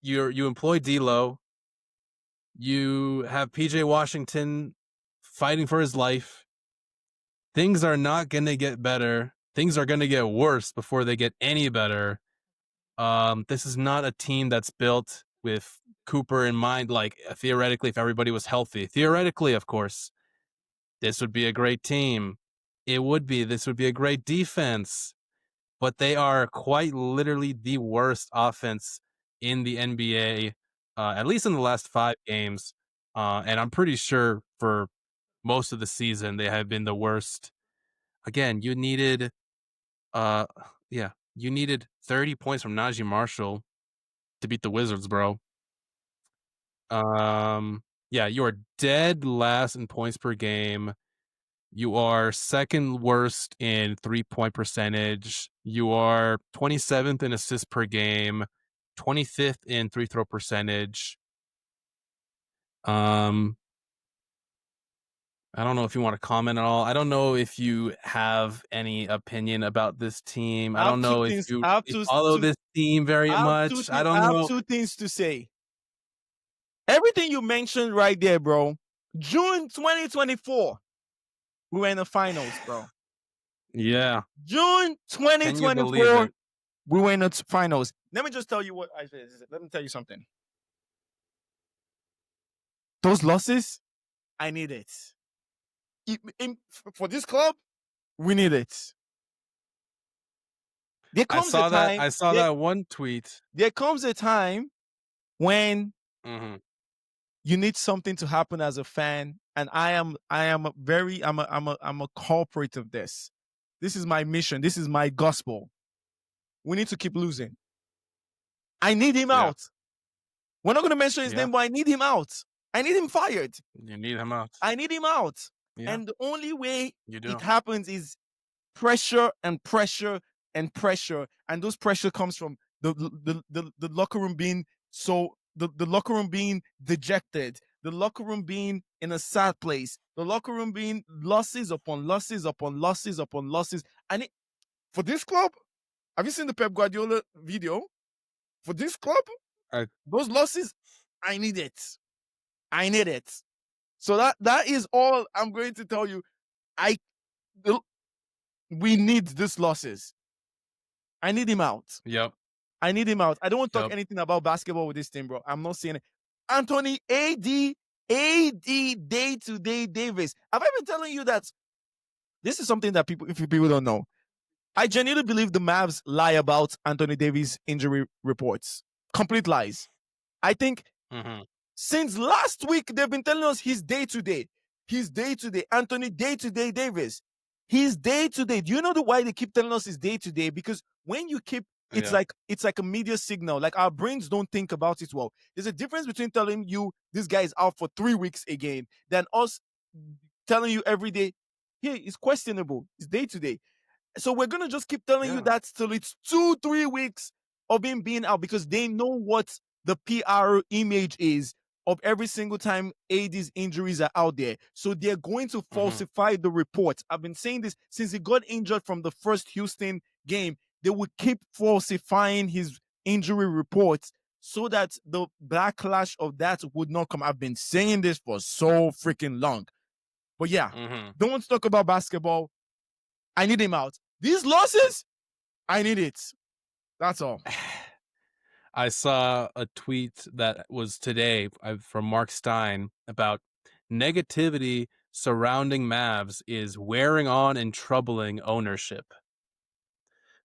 You employ D'Lo. You have PJ Washington fighting for his life. Things are not going to get better. Things are going to get worse before they get any better. This is not a team that's built with Cooper in mind. Like theoretically, if everybody was healthy, theoretically, of course, this would be a great team. It would be. This would be a great defense. But they are quite literally the worst offense in the NBA, at least in the last 5 games. And I'm pretty sure for most of the season they have been the worst. Again, uh you needed 30 points from Najee Marshall to beat the Wizards, bro. Yeah, you are dead last in points per game. You are second worst in 3-point percentage. You are 27th in assists per game, 25th in free throw percentage. Um, I don't know if you want to comment at all. I don't know if you have any opinion about this team. I I have don't two know if things. you I have really follow this team very much. I don't know. two things to say. Everything you mentioned right there, bro. June 2024, we were in the finals, bro. Yeah. June Can you believe 2024, it? we were in the finals. Let me just tell you what I said. Let me tell you something. Those losses, I need it. For this club, we need it. There I comes a saw that. time. I saw that one tweet. There comes a time when Mm-hmm. you need something to happen as a fan, and I'm a culprit of this. This is my mission. This is my gospel. We need to keep losing. I need him Yeah. out. We're not going to mention his Yeah. name, but I need him out. I need him fired. You need him out. I need him out. Yeah, And the only way you it do. happens is pressure and pressure and pressure. And those pressure comes from the locker room being the locker room being dejected, the locker room being in a sad place, the locker room being losses upon losses upon losses upon losses. And for this club, have you seen the Pep Guardiola video? For this club, I, those losses, I need it. I need it. So that is all I'm going to tell you. I we need these losses. I need him out. yep. I need him out. I don't want to talk Yep. anything about basketball with this team, bro. I'm not saying it. Anthony AD day to day Davis. Have I been telling you that this is something that people don't know? I genuinely believe the Mavs lie about Anthony Davis injury reports. Complete lies. I think Mm-hmm. since last week, they've been telling us he's day to day. He's day to day. Anthony day to day Davis. He's day to day. Do you know why they keep telling us he's day to day? Because when you keep Yeah. it's like a media signal. Like our brains don't think about it well. There's a difference between telling you this guy is out for 3 weeks again than us telling you every day, hey, it's questionable. It's day to day. So we're gonna just keep telling you Yeah. that till it's 2-3 weeks of him being out because they know what the PR image is of every single time AD's injuries are out there. So they're going to Mhm. falsify the reports. I've been saying this since he got injured from the first Houston game. They would keep falsifying his injury reports so that the backlash of that would not come. I've been saying this for so freaking long. But yeah, Mhm. don't talk about basketball. I need him out. These losses, I need it. That's all. I saw a tweet that was today from Mark Stein about negativity surrounding Mavs is wearing on and troubling ownership.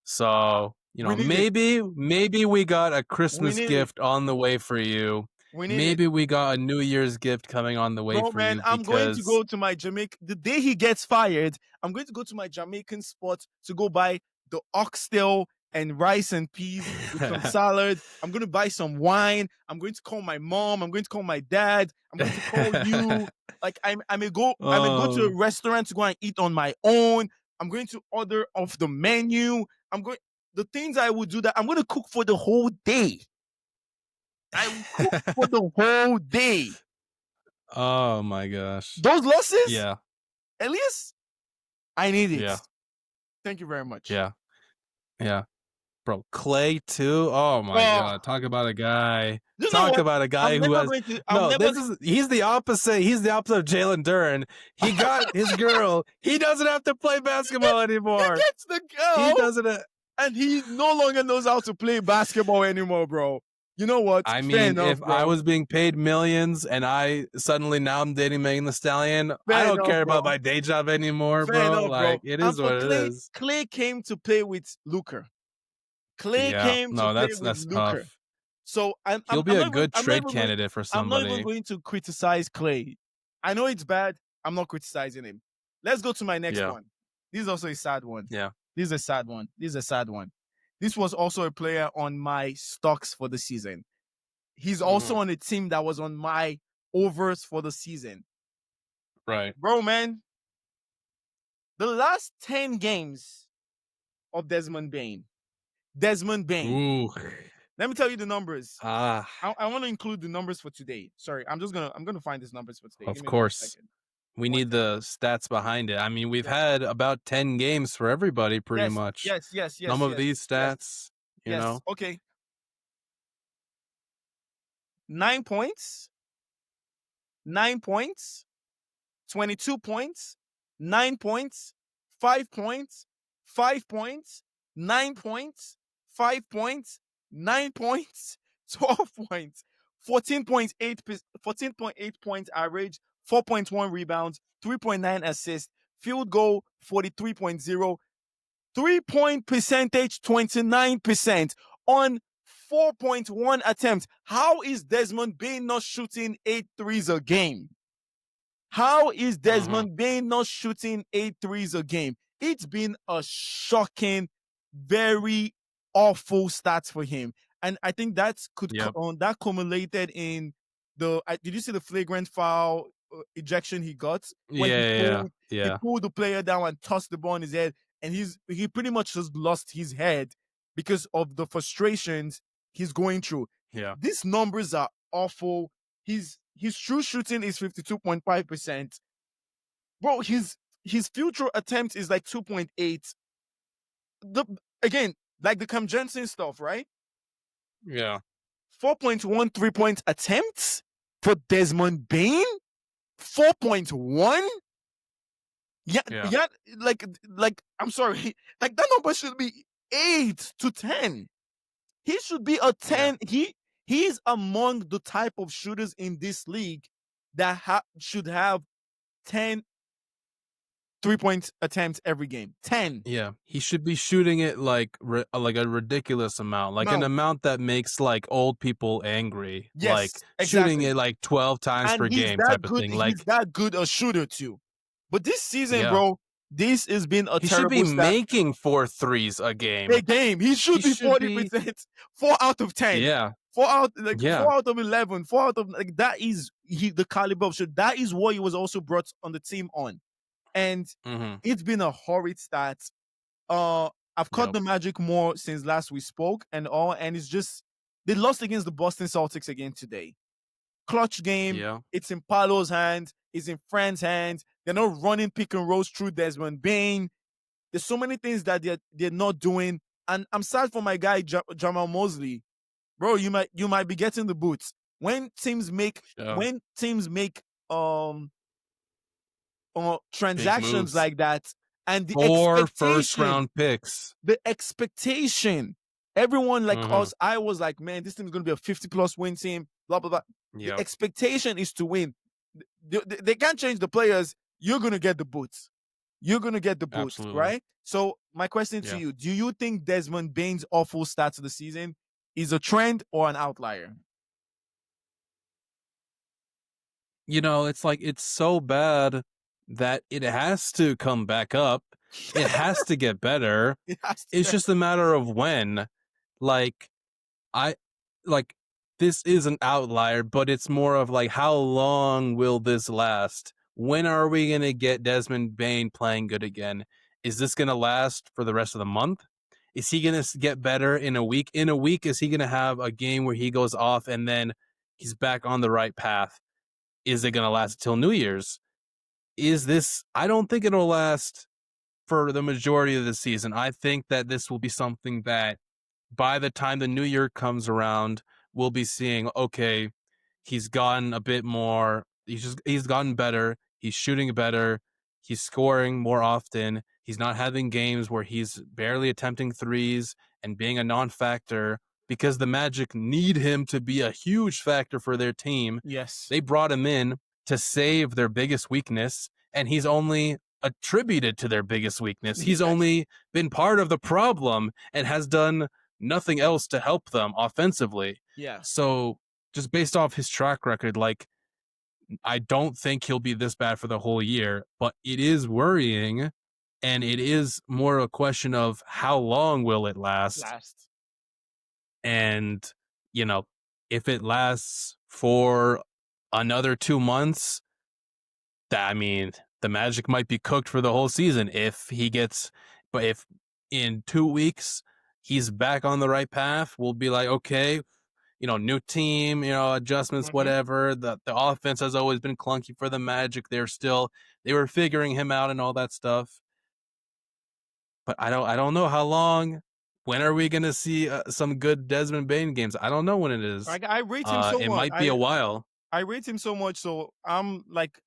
So, We need it. maybe we got a We Christmas need it. gift on the way for you. We need it. Maybe we got a New Year's gift coming on the way Bro, for man, you I'm going to because go to my Jamaica. The day he gets fired, I'm going to go to my Jamaican spot to go buy the oxtail and rice and peas with some salad. I'm going to buy some wine. I'm going to call my mom. I'm going to call my dad. I'm going to call you. Like I may go to a Oh. restaurant to go and eat on my own. I'm going to order off the menu. The things I would do that I'm going to cook for the whole day. I will cook for the whole day. Oh my gosh. Those losses, Yeah. Elias, I need it. Yeah. Thank you very much. Yeah. Yeah. Bro, Clay too. Oh my Oh, god. Talk about a guy. you know Talk what? about a I'm guy who never has going to. I'm no, never. this is he's the opposite. He's the opposite of Jalen Duren. He got his girl. He doesn't have to play basketball He anymore. gets the He girl, doesn't and he no longer knows how to play basketball anymore, bro. You know what? I Fair mean, enough, if I bro. was being paid millions and I suddenly now I'm dating Megan the Stallion, I Fair don't enough, care bro. about my day job anymore, Fair bro. enough, bro. Like it And is for what it Clay, is. Clay came to play with Luker. Clay Yeah. came to No, play that's with that's Luker. tough. So He'll be a good trade candidate for I'm not even somebody. going to criticize Clay. I know it's bad. I'm not criticizing him. Let's go to my next Yeah. one. This is also a sad one. Yeah. This is a sad one. This is a sad one. This was also a player on my stocks for the season. He's also Mhm. on a team that was on my overs for the season. Right. Bro, man, the last 10 games of Desmond Bane. Desmond Bane. Ooh. Let me tell you the numbers. Ah. I want to include the numbers for today. Sorry, I'm gonna find these numbers for today. Of Give me 1 course. second. We 1 need second. the stats behind it. I mean, we've Yeah. had about 10 games for everybody pretty Yes, much. yes, yes, Some yes, of yes, these yes, stats, you yes. know. Okay. 9 points, 9 points, 22 points, 9 points, 5 points, 5 points, 9 points, 5 points, 9 points, 12 points, 14.8 points average, 4.1 rebounds, 3.9 assists, field goal 43.0, 3 point percentage 29% on 4.1 attempts. How is Desmond Bane not shooting 8 threes a game? How is Mhm. Desmond Bane not shooting 8 threes a game? It's been a shocking, very awful stats for him. And I think Yep. that culminated in did you see the flagrant foul ejection he got when Yeah, yeah, he yeah. pulled the player down and tossed the ball on his head, and he pretty much just lost his head because of the frustrations he's going through. Yeah. These numbers are awful. His true shooting is 52.5%. Bro, his future attempt is like 2.8. The Again, like the Cam Jensen stuff, right? Yeah. 4.1 3-point attempts for Desmond Bane? 4.1? Yeah, Yeah. yeah, like I'm sorry. Like that number should be 8 to 10. He should be a Yeah. 10. He's among the type of shooters in this league that should have 10 3-point attempts every game. 10 Yeah. He should be shooting it like a ridiculous amount, like an amount. amount that makes like old people angry, like Yes, shooting exactly. it like 12 times And per game type of thing. he's Like, that good a shooter too. But this season, yeah. bro, this has been a He should be terrible stat. making 4 threes a A game. game. He He should be should be 40%, 4 out of 10. yeah. 4 Yeah. out of 11, 4 out of like that is the caliber of shot. That is what he was also brought on the team on. And Mhm. it's been a horrid stat. I've caught Yep. the Magic more since last we spoke and all, and it's just they lost against the Boston Celtics again today. Clutch game. Yeah. It's in Paolo's hands. It's in Fran's hands. They're not running pick and rolls through Desmond Bane. There's so many things that they're not doing, and I'm sad for my guy Jamal Mosley, bro. You might be getting the boots when teams make Yeah. when teams make um Big transactions moves. like that, and the 4 first expectation, round picks. the expectation. Everyone like Mhm. us, I was like, man, this team's gonna be a 50 plus win team. Blah blah blah. The Yep. expectation is to win. They can't change the players. You're gonna get the boots. You're gonna get the boots, Absolutely. right? So my question to Yeah. you: do you think Desmond Bane's awful start to the season is a trend or an outlier? It's like it's so bad that it has to come back up. It has to get better. It has to It's get just a matter of when. Like I like this is an outlier, but it's more of like how long will this last? When are we going to get Desmond Bane playing good again? Is this going to last for the rest of the month? Is he going to get better in a week? In a week, is he going to have a game where he goes off and then he's back on the right path? Is it going to last until New Year's? I don't think it'll last for the majority of the season. I think that this will be something that by the time the new year comes around, we'll be seeing, okay, he's gotten a bit more, he's gotten better, he's shooting better, he's scoring more often, he's not having games where he's barely attempting threes and being a non-factor because the Magic need him to be a huge factor for their team. yes, They brought him in to save their biggest weakness, and he's only attributed to their biggest weakness. He's yes, only been part of the problem and has done nothing else to help them offensively. yeah, So just based off his track record, like I don't think he'll be this bad for the whole year, but it is worrying. And it is more a question of how long will it last? last, And, you know, if it lasts for another 2 months, I mean, the Magic might be cooked for the whole season but if in 2 weeks he's back on the right path, we'll be like, okay, new team, adjustments, hmm whatever. The offense has always been clunky for the Magic. They were figuring him out and all that stuff. But I don't know how long. When are we gonna see some good Desmond Bane games? I don't know when it is. I rate him so It much. might be a while. I rate him so much. So I'm like,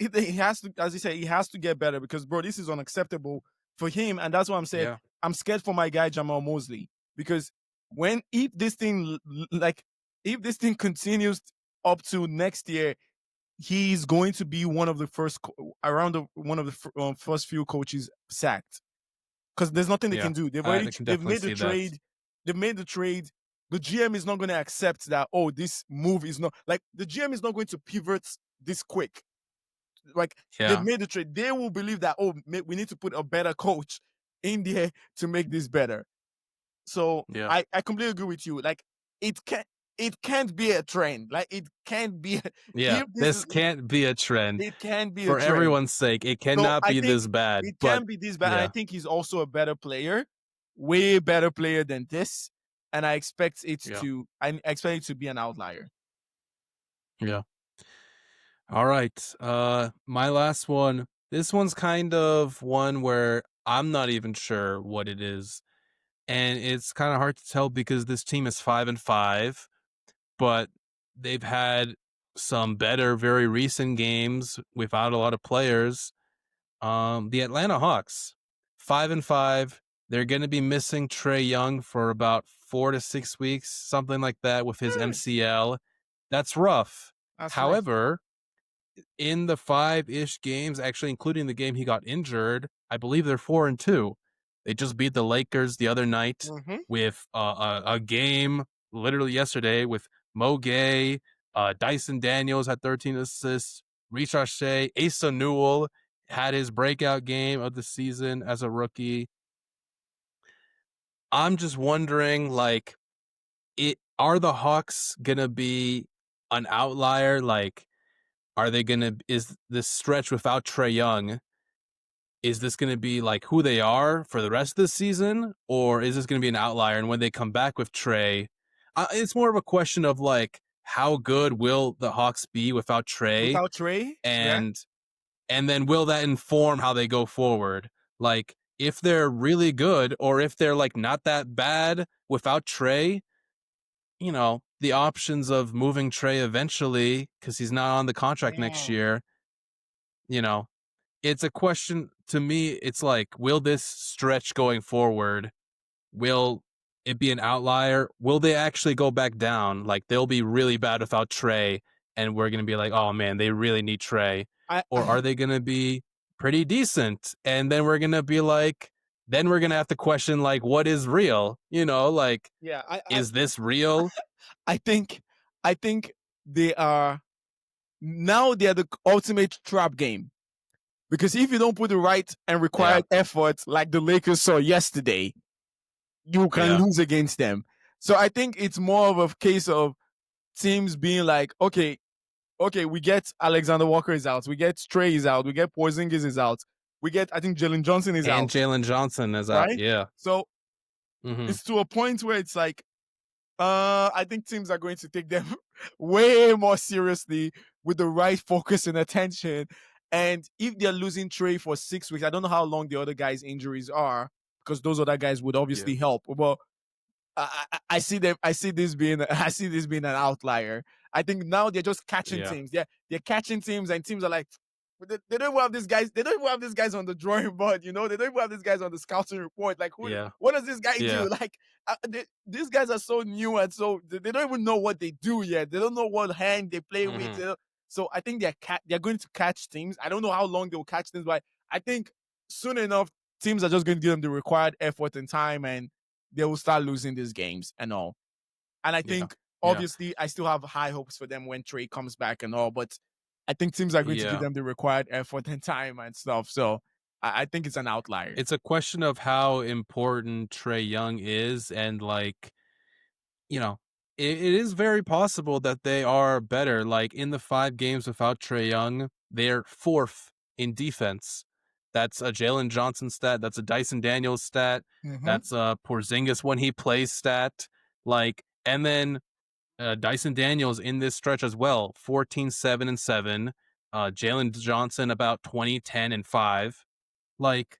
he has to, as you say, he has to get better because, bro, this is unacceptable for him, and that's why I'm saying Yeah, I'm scared for my guy Jamal Mosley because when if this thing continues up to next year, he's going to be one of the one of the first few coaches sacked because there's nothing they yeah. can do. I can They've definitely made the see that. trade. They've made the trade. The GM is not going to accept that. Oh, this move is not like the GM is not going to pivot this quick. Like they've Yeah, made the trade. They will believe that we need to put a better coach in there to make this better. So yeah. I completely agree with you. Like it can't it can't be a trend. Like it can't be Yeah, if this this is can't be a trend. it can't be a For trend. everyone's sake, it So cannot I be think this bad. it But can be this bad. And I yeah, think he's also a better player, way better player than this. And yeah, I expect it to be an outlier. yeah. All right. My last one. This one's kind of one where I'm not even sure what it is. And it's kind of hard to tell because this team is 5-5, but they've had some better, very recent games without a lot of players. The Atlanta Hawks, 5-5. They're going to be missing Trey Young for about 4 to 6 weeks, something like that, with his Hmm, MCL. That's rough. that's rough. However, in the 5-ish games, actually including the game he got injured, I believe they're 4-2. They just beat the Lakers the other night Hmm. with a game literally yesterday with Mo Gay, Dyson Daniels had 13 assists, Reese, Asa Newell had his breakout game of the season as a rookie. I'm just wondering, like, are the Hawks gonna be an outlier? Like, are they gonna is this stretch without Trey Young? is this going to be like who they are for the rest of the season, or is this going to be an outlier? And when they come back with Trey, it's more of a question of like how good will the Hawks be without Trey, Without Trey, yeah. and then will that inform how they go forward? Like if they're really good, or if they're like not that bad without Trey, the options of moving Trey eventually because he's not on the contract next Damn. year, you know, it's a question to me. It's like, will this stretch going forward, will it be an outlier? Will they actually go back down? Like they'll be really bad without Trey, and we're going to be like, oh man, they really need Trey. Or are I they going to be pretty decent? And then we're going to be like, then we're going to have to question, like, what is real? Like, yeah, is this real? I think I think they are now they're the ultimate trap game. Because if you don't put the right and Yeah. required effort like the Lakers saw yesterday, you can Yeah. lose against them. So I think it's more of a case of teams being like, okay, we get Alexander Walker is out, we get Trey is out, we get Porzingis is out, we get I think Jalen Johnson is And out, Jalen Johnson is out. right? Yeah. So Hmm. it's to a point where it's like, I think teams are going to take them way more seriously with the right focus and attention. And if they're losing Trey for 6 weeks, I don't know how long the other guys' injuries are because those other guys would Yeah. obviously help. But I see them. I see this being. I see this being an outlier. I think now they're just catching Yeah. teams. They're catching teams, and teams are like, they don't even have these guys. They don't even have these guys on the drawing board. They don't even have these guys on the scouting report. Like, Yeah. what does this guy Yeah. do? Like, these guys are so new, and so they don't even know what they do yet. They don't know what hand they play with. Hmm. So I think they're going to catch teams. I don't know how long they'll catch teams, but I think soon enough teams are just going to give them the required effort and time, and they will start losing these games and all. And I Yeah. think Yeah. obviously I still have high hopes for them when Trey comes back and all, but I think teams are going to give Yeah. them the required effort and time and stuff. So I think it's an outlier. It's a question of how important Trey Young is, and like, you know, it is very possible that they are better. Like in the 5 games without Trey Young, they're fourth in defense. That's a Jalen Johnson stat. That's a Dyson Daniels stat. Mm-hmm. That's a Porzingis when he plays stat. Like, and then Dyson Daniels in this stretch as well, 14, 7, and 7. Jalen Johnson about 20, 10, and 5. Like,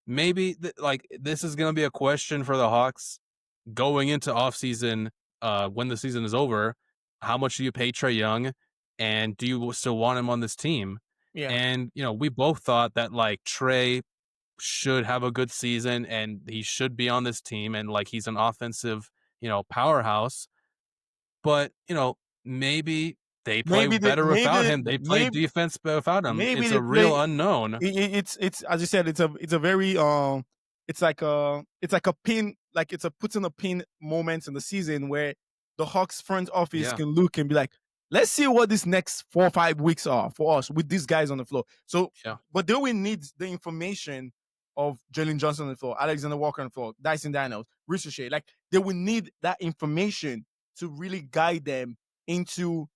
maybe like this is going to be a question for the Hawks going into offseason, when the season is over. How much do you pay Trey Young, and do you still want him on this team? Yeah. And we both thought that like Trey should have a good season and he should be on this team, and like he's an offensive powerhouse. But maybe they play Maybe better without him. They play maybe defense without him. maybe It's they a real play unknown. it's as you said, it's a very it's like a pin, like it's a putting a pin moment in the season where the Hawks front office Yeah. can look and be like, let's see what this next 4 or 5 weeks are for us with these guys on the floor. So Yeah. but then we need the information of Jalen Johnson on the floor, Alexander Walker on the floor, Dyson Daniels, Reese. Like they will need that information to really guide them into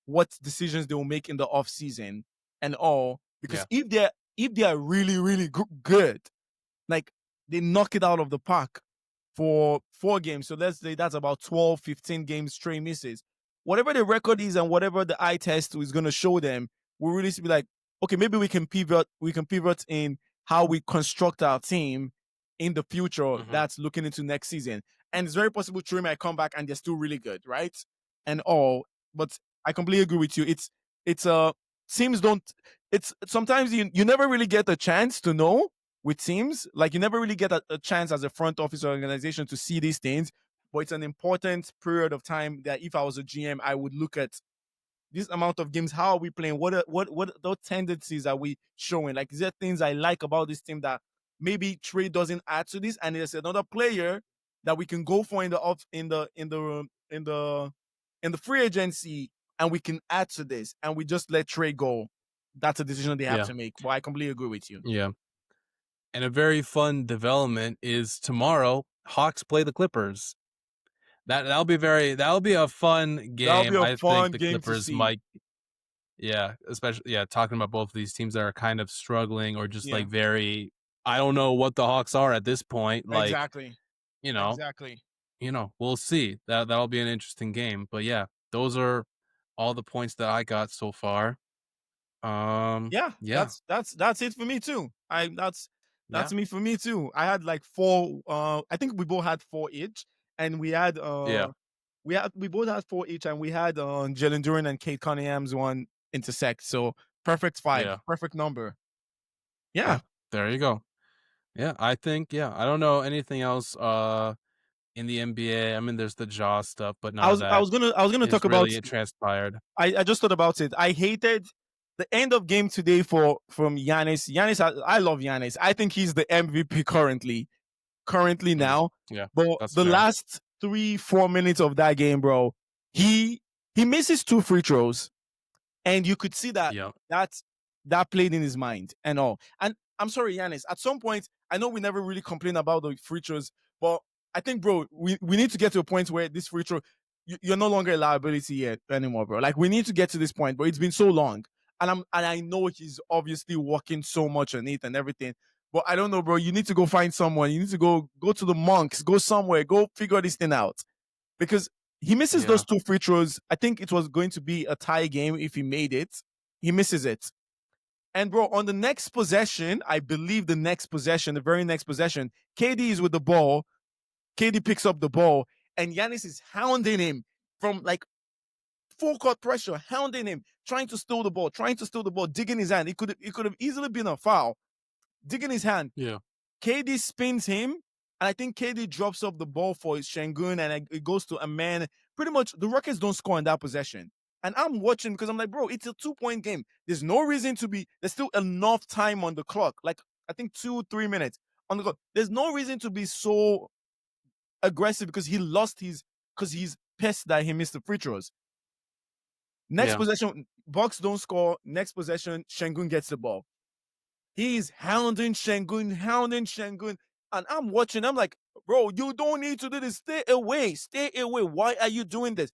what decisions they will make in the off season and all. Because Yeah. if they are really really good, like they knock it out of the park for 4 games. So let's say that's about 12, 15 games Trey misses. Whatever the record is and whatever the eye test is going to show them, we'll really be like, okay, maybe we can pivot. We can pivot in how we construct our team in the future. Hmm. That's looking into next season. And it's very possible Trey might come back and they're still really good, right? And all. But I completely agree with you. It's teams don't. It's sometimes you never really get a chance to know with teams. Like you never really get a chance as a front office or organization to see these things, but it's an important period of time that if I was a GM, I would look at this amount of games. How are we playing? What those tendencies are we showing? Like, is there things I like about this team that maybe Trey doesn't add to this, and there's another player that we can go for in the off in the free agency, and we can add to this, and we just let Trey go. That's a decision they have Yeah. to make. But I completely agree with you. Yeah. And a very fun development is tomorrow Hawks play the Clippers. That'll be a fun That'll be game. a I think fun the game to Clippers see. might Yeah, especially yeah, talking about both of these teams that are kind of struggling or just Yeah, like very I don't know what the Hawks are at this point. Like, exactly, you know, exactly. we'll see. That'll be an interesting game. But yeah, those are all the points that I got so far. Yeah, Yeah, that's it for me too. That's yeah, me for me too. I had like four. I think we both had four each, and yeah, we both had four each, and we had Jalen Duren and Kate Cunningham's one intersect. So perfect five, yeah, perfect number. Yeah. yeah. There you go. Yeah, I think yeah. I don't know anything else in the NBA. I mean, there's the Jaw stuff, but none of that I was gonna talk is about. really transpired. I just thought about it. I hated the end of game today for from Giannis. Giannis, I love Giannis. I think he's the MVP currently Mm, now. yeah, But that's the fair. last 3 4 minutes of that game, bro, he he misses two free throws, and you could see Yeah, that that played in his mind and all. And I'm sorry, Yanis. At some point, I know we never really complain about the free throws, but I think, bro, we need to get to a point where this free throw, you're no longer a liability yet anymore, bro. Like we need to get to this point, but it's been so long, and I know he's obviously working so much on it and everything. But I don't know, bro. You need to go find someone. You need to go to the monks, go somewhere, go figure this thing out because he misses those yeah, two free throws. I think it was going to be a tie game if he made it. He misses it. And bro, on the next possession, I believe the next possession, the very next possession, KD is with the ball. KD picks up the ball, and Giannis is hounding him from like full court pressure, hounding him, trying to steal the ball, digging his hand. It could have easily been a foul. Digging his hand, yeah, KD spins him, and I think KD drops off the ball for his Shengun, and it goes to a man. Pretty much, the Rockets don't score in that possession. And I'm watching because I'm like, bro, it's a 2 point game. There's no reason to be. There's still enough time on the clock. Like I think 2 3 minutes on the clock. There's no reason to be so aggressive because he lost his. Because he's pissed that he missed the free throws. Next yeah, possession, Bucks don't score. Next possession, Shengun gets the ball. He's hounding Shengun. And I'm watching. I'm like, bro, you don't need to do this. Stay away. Stay away. Why are you doing this?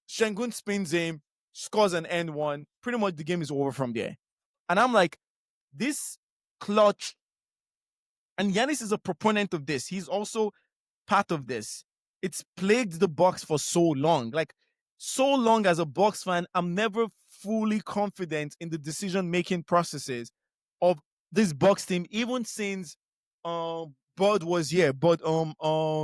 Shengun spins him, scores an end one. Pretty much the game is over from there. And I'm like, this clutch. And Yanis is a proponent of this. He's also part of this. It's plagued the Bucks for so long. Like so long as a Bucks fan, I'm never fully confident in the decision making processes of this Bucks team, even since Bud was here. But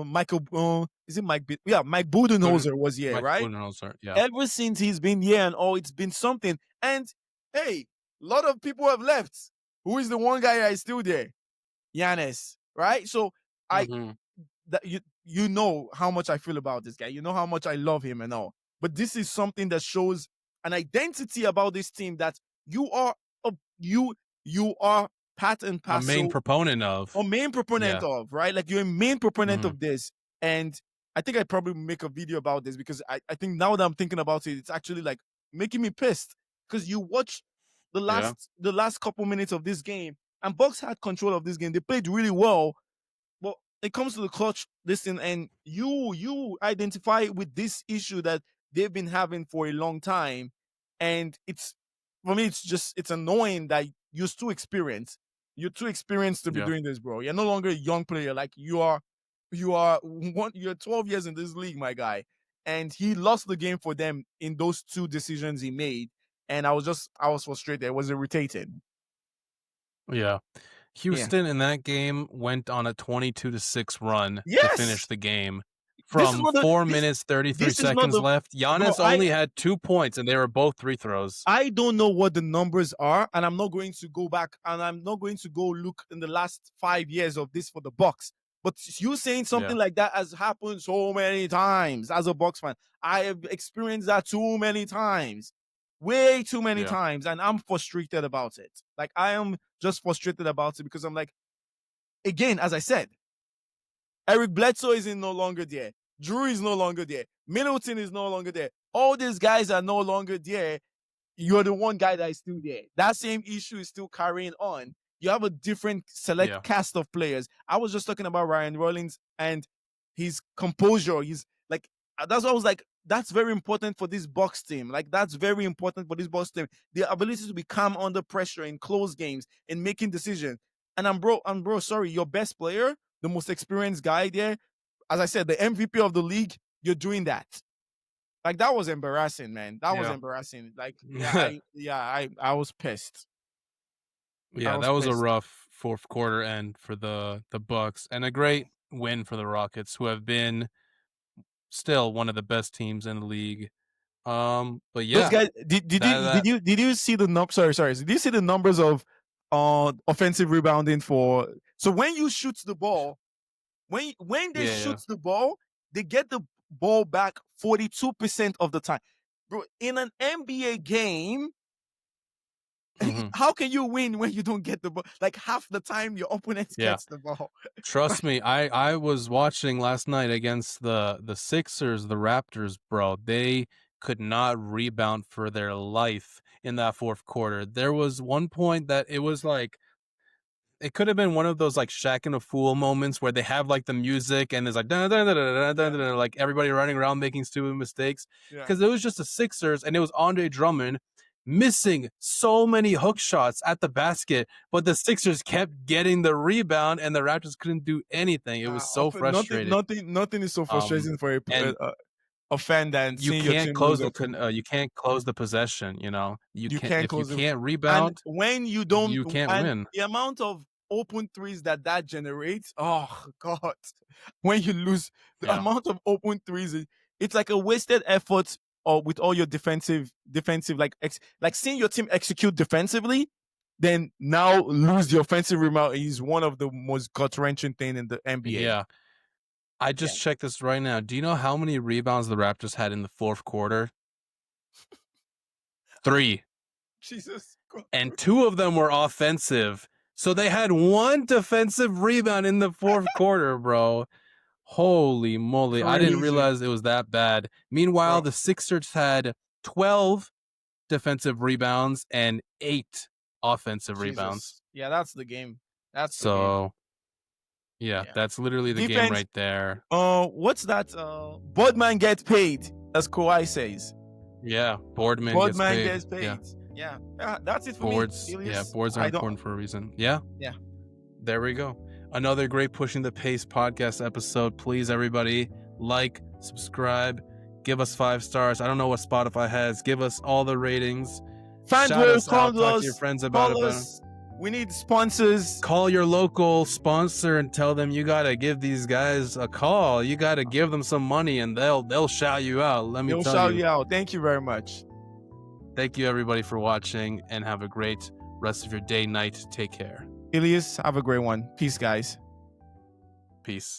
Michael is it Mike? Yeah, Mike Buden- Budenholzer was here, Mike right? Budenholzer. Yeah, Ever since he's been here and all, it's been something. And hey, a lot of people have left. Who is the one guy that is still there? Giannis, right? So I hmm that you know how much I feel about this guy. You know how much I love him and all. But this is something that shows an identity about this team that you are a, you are part and a main parcel proponent of. or main proponent Yeah, of, right? Like you're a main proponent hmm of this. And I think I'd probably make a video about this because I think now that I'm thinking about it, it's actually like making me pissed. Because you watch yeah, the last couple minutes of this game, and Bucks had control of this game. They played really well, but it comes to the clutch listen, and you identify with this issue that they've been having for a long time, and it's for me it's just it's annoying that you're too experienced. You're too experienced to be yeah, doing this, bro. You're no longer a young player. Like you're 12 years in this league, my guy. And he lost the game for them in those two decisions he made. And I was frustrated. It was irritating. yeah. Yeah. Houston in that game went on a 22-6 run to finish Yes. the game. This is From not the 4 minutes 33 this is not seconds the left, bro. Giannis only had 2 points and they were both free throws. I don't know what the numbers are, and I'm not going to go back and I'm not going to go look in the last 5 years of this for the Bucks. But you saying Yeah, something like that has happened so many times as a Bucks fan. I have experienced that too many times, way too many yeah, times, and I'm frustrated about it. Like I am just frustrated about it because I'm like, again, as I said, Eric Bledsoe is no longer there. Drew is no longer there. Middleton is no longer there. All these guys are no longer there. You're the one guy that is still there. That same issue is still carrying on. You have a different select yeah, cast of players. I was just talking about Ryan Rollins and his composure. He's like That's why I was like, that's very important for this Bucks team. Like, that's very important for this Bucks team. The ability to be calm under pressure in close games and making decisions. And bro, sorry, your best player, the most experienced guy there, as I said, the MVP of the league, you're doing that. Like, that was embarrassing, man. That was Yeah. embarrassing. Like, I was pissed. I Yeah, that was was a pissed. rough fourth quarter end for the Bucks, and a great win for the Rockets, who have been still one of the best teams in the league. But Those yeah, guys, did you see the sorry, did you see the numbers of offensive rebounding for? So when you shoot the ball, when they yeah, shoot the ball, they get the ball back 42% of the time. Bro, in an NBA game, hmm how can you win when you don't get the ball? Like, half the time your opponent yeah. gets the ball. Trust me, I was watching last night against the Sixers, the Raptors, bro. They could not rebound for their life in that fourth quarter. There was one point that it was like it could have been one of those like Shaq and a Fool moments where they have like the music and there's like dun, dun, dun, dun, dun, dun, Yeah, dun, dun, like everybody running around making stupid mistakes yeah. because it was just the Sixers and it was Andre Drummond missing so many hook shots at the basket, but the Sixers kept getting the rebound and the Raptors couldn't do anything. It was so frustrating. Nothing is so Um, frustrating for and a fan than you seeing your can't team lose close a you can't close the possession. You know, you you can't can't if you close it. can't And rebound, when you don't, you can't and win. the amount of open threes that generates, oh God, when you lose the Yeah. amount of open threes, it's like a wasted effort. Or with all your defensive, like seeing your team execute defensively, then now lose the offensive rebound is one of the most gut wrenching thing in the NBA. Yeah. I Yeah, just checked this right now. Do you know how many rebounds the Raptors had in the fourth quarter? 3. Jesus God. And 2 of them were offensive. So they had 1 defensive rebound in the fourth quarter, bro. Holy moly. I didn't Crazy, realize it was that bad. Meanwhile, bro. the Sixers had 12 defensive rebounds and 8 offensive rebounds. Jesus. Yeah, that's the game. That's the game. So, yeah, Yeah. that's literally the game Defense. right there. What's that? Boardman gets paid, as Kawhi says. Yeah, Boardman gets Boardman paid. gets Yeah. paid. Yeah. That's it for me, Boards, yeah, Elias. boards are I don't. important for a reason. Yeah, Yeah. there we go. Another great Pushing the Pace podcast episode. Please, everybody, like, subscribe, give us 5 stars. I don't know what Spotify has. Give us all the ratings. Shout Fanduel, us out. Talk to your friends about call it. us. We need sponsors. Call your local sponsor and tell them you gotta give these guys a call. You gotta give them some money, and they'll shout you out. Let me They'll tell shout you. you out. Thank you very much. Thank you, everybody, for watching, and have a great rest of your day, night. Take care. Elias, have a great one. Peace, guys. Peace.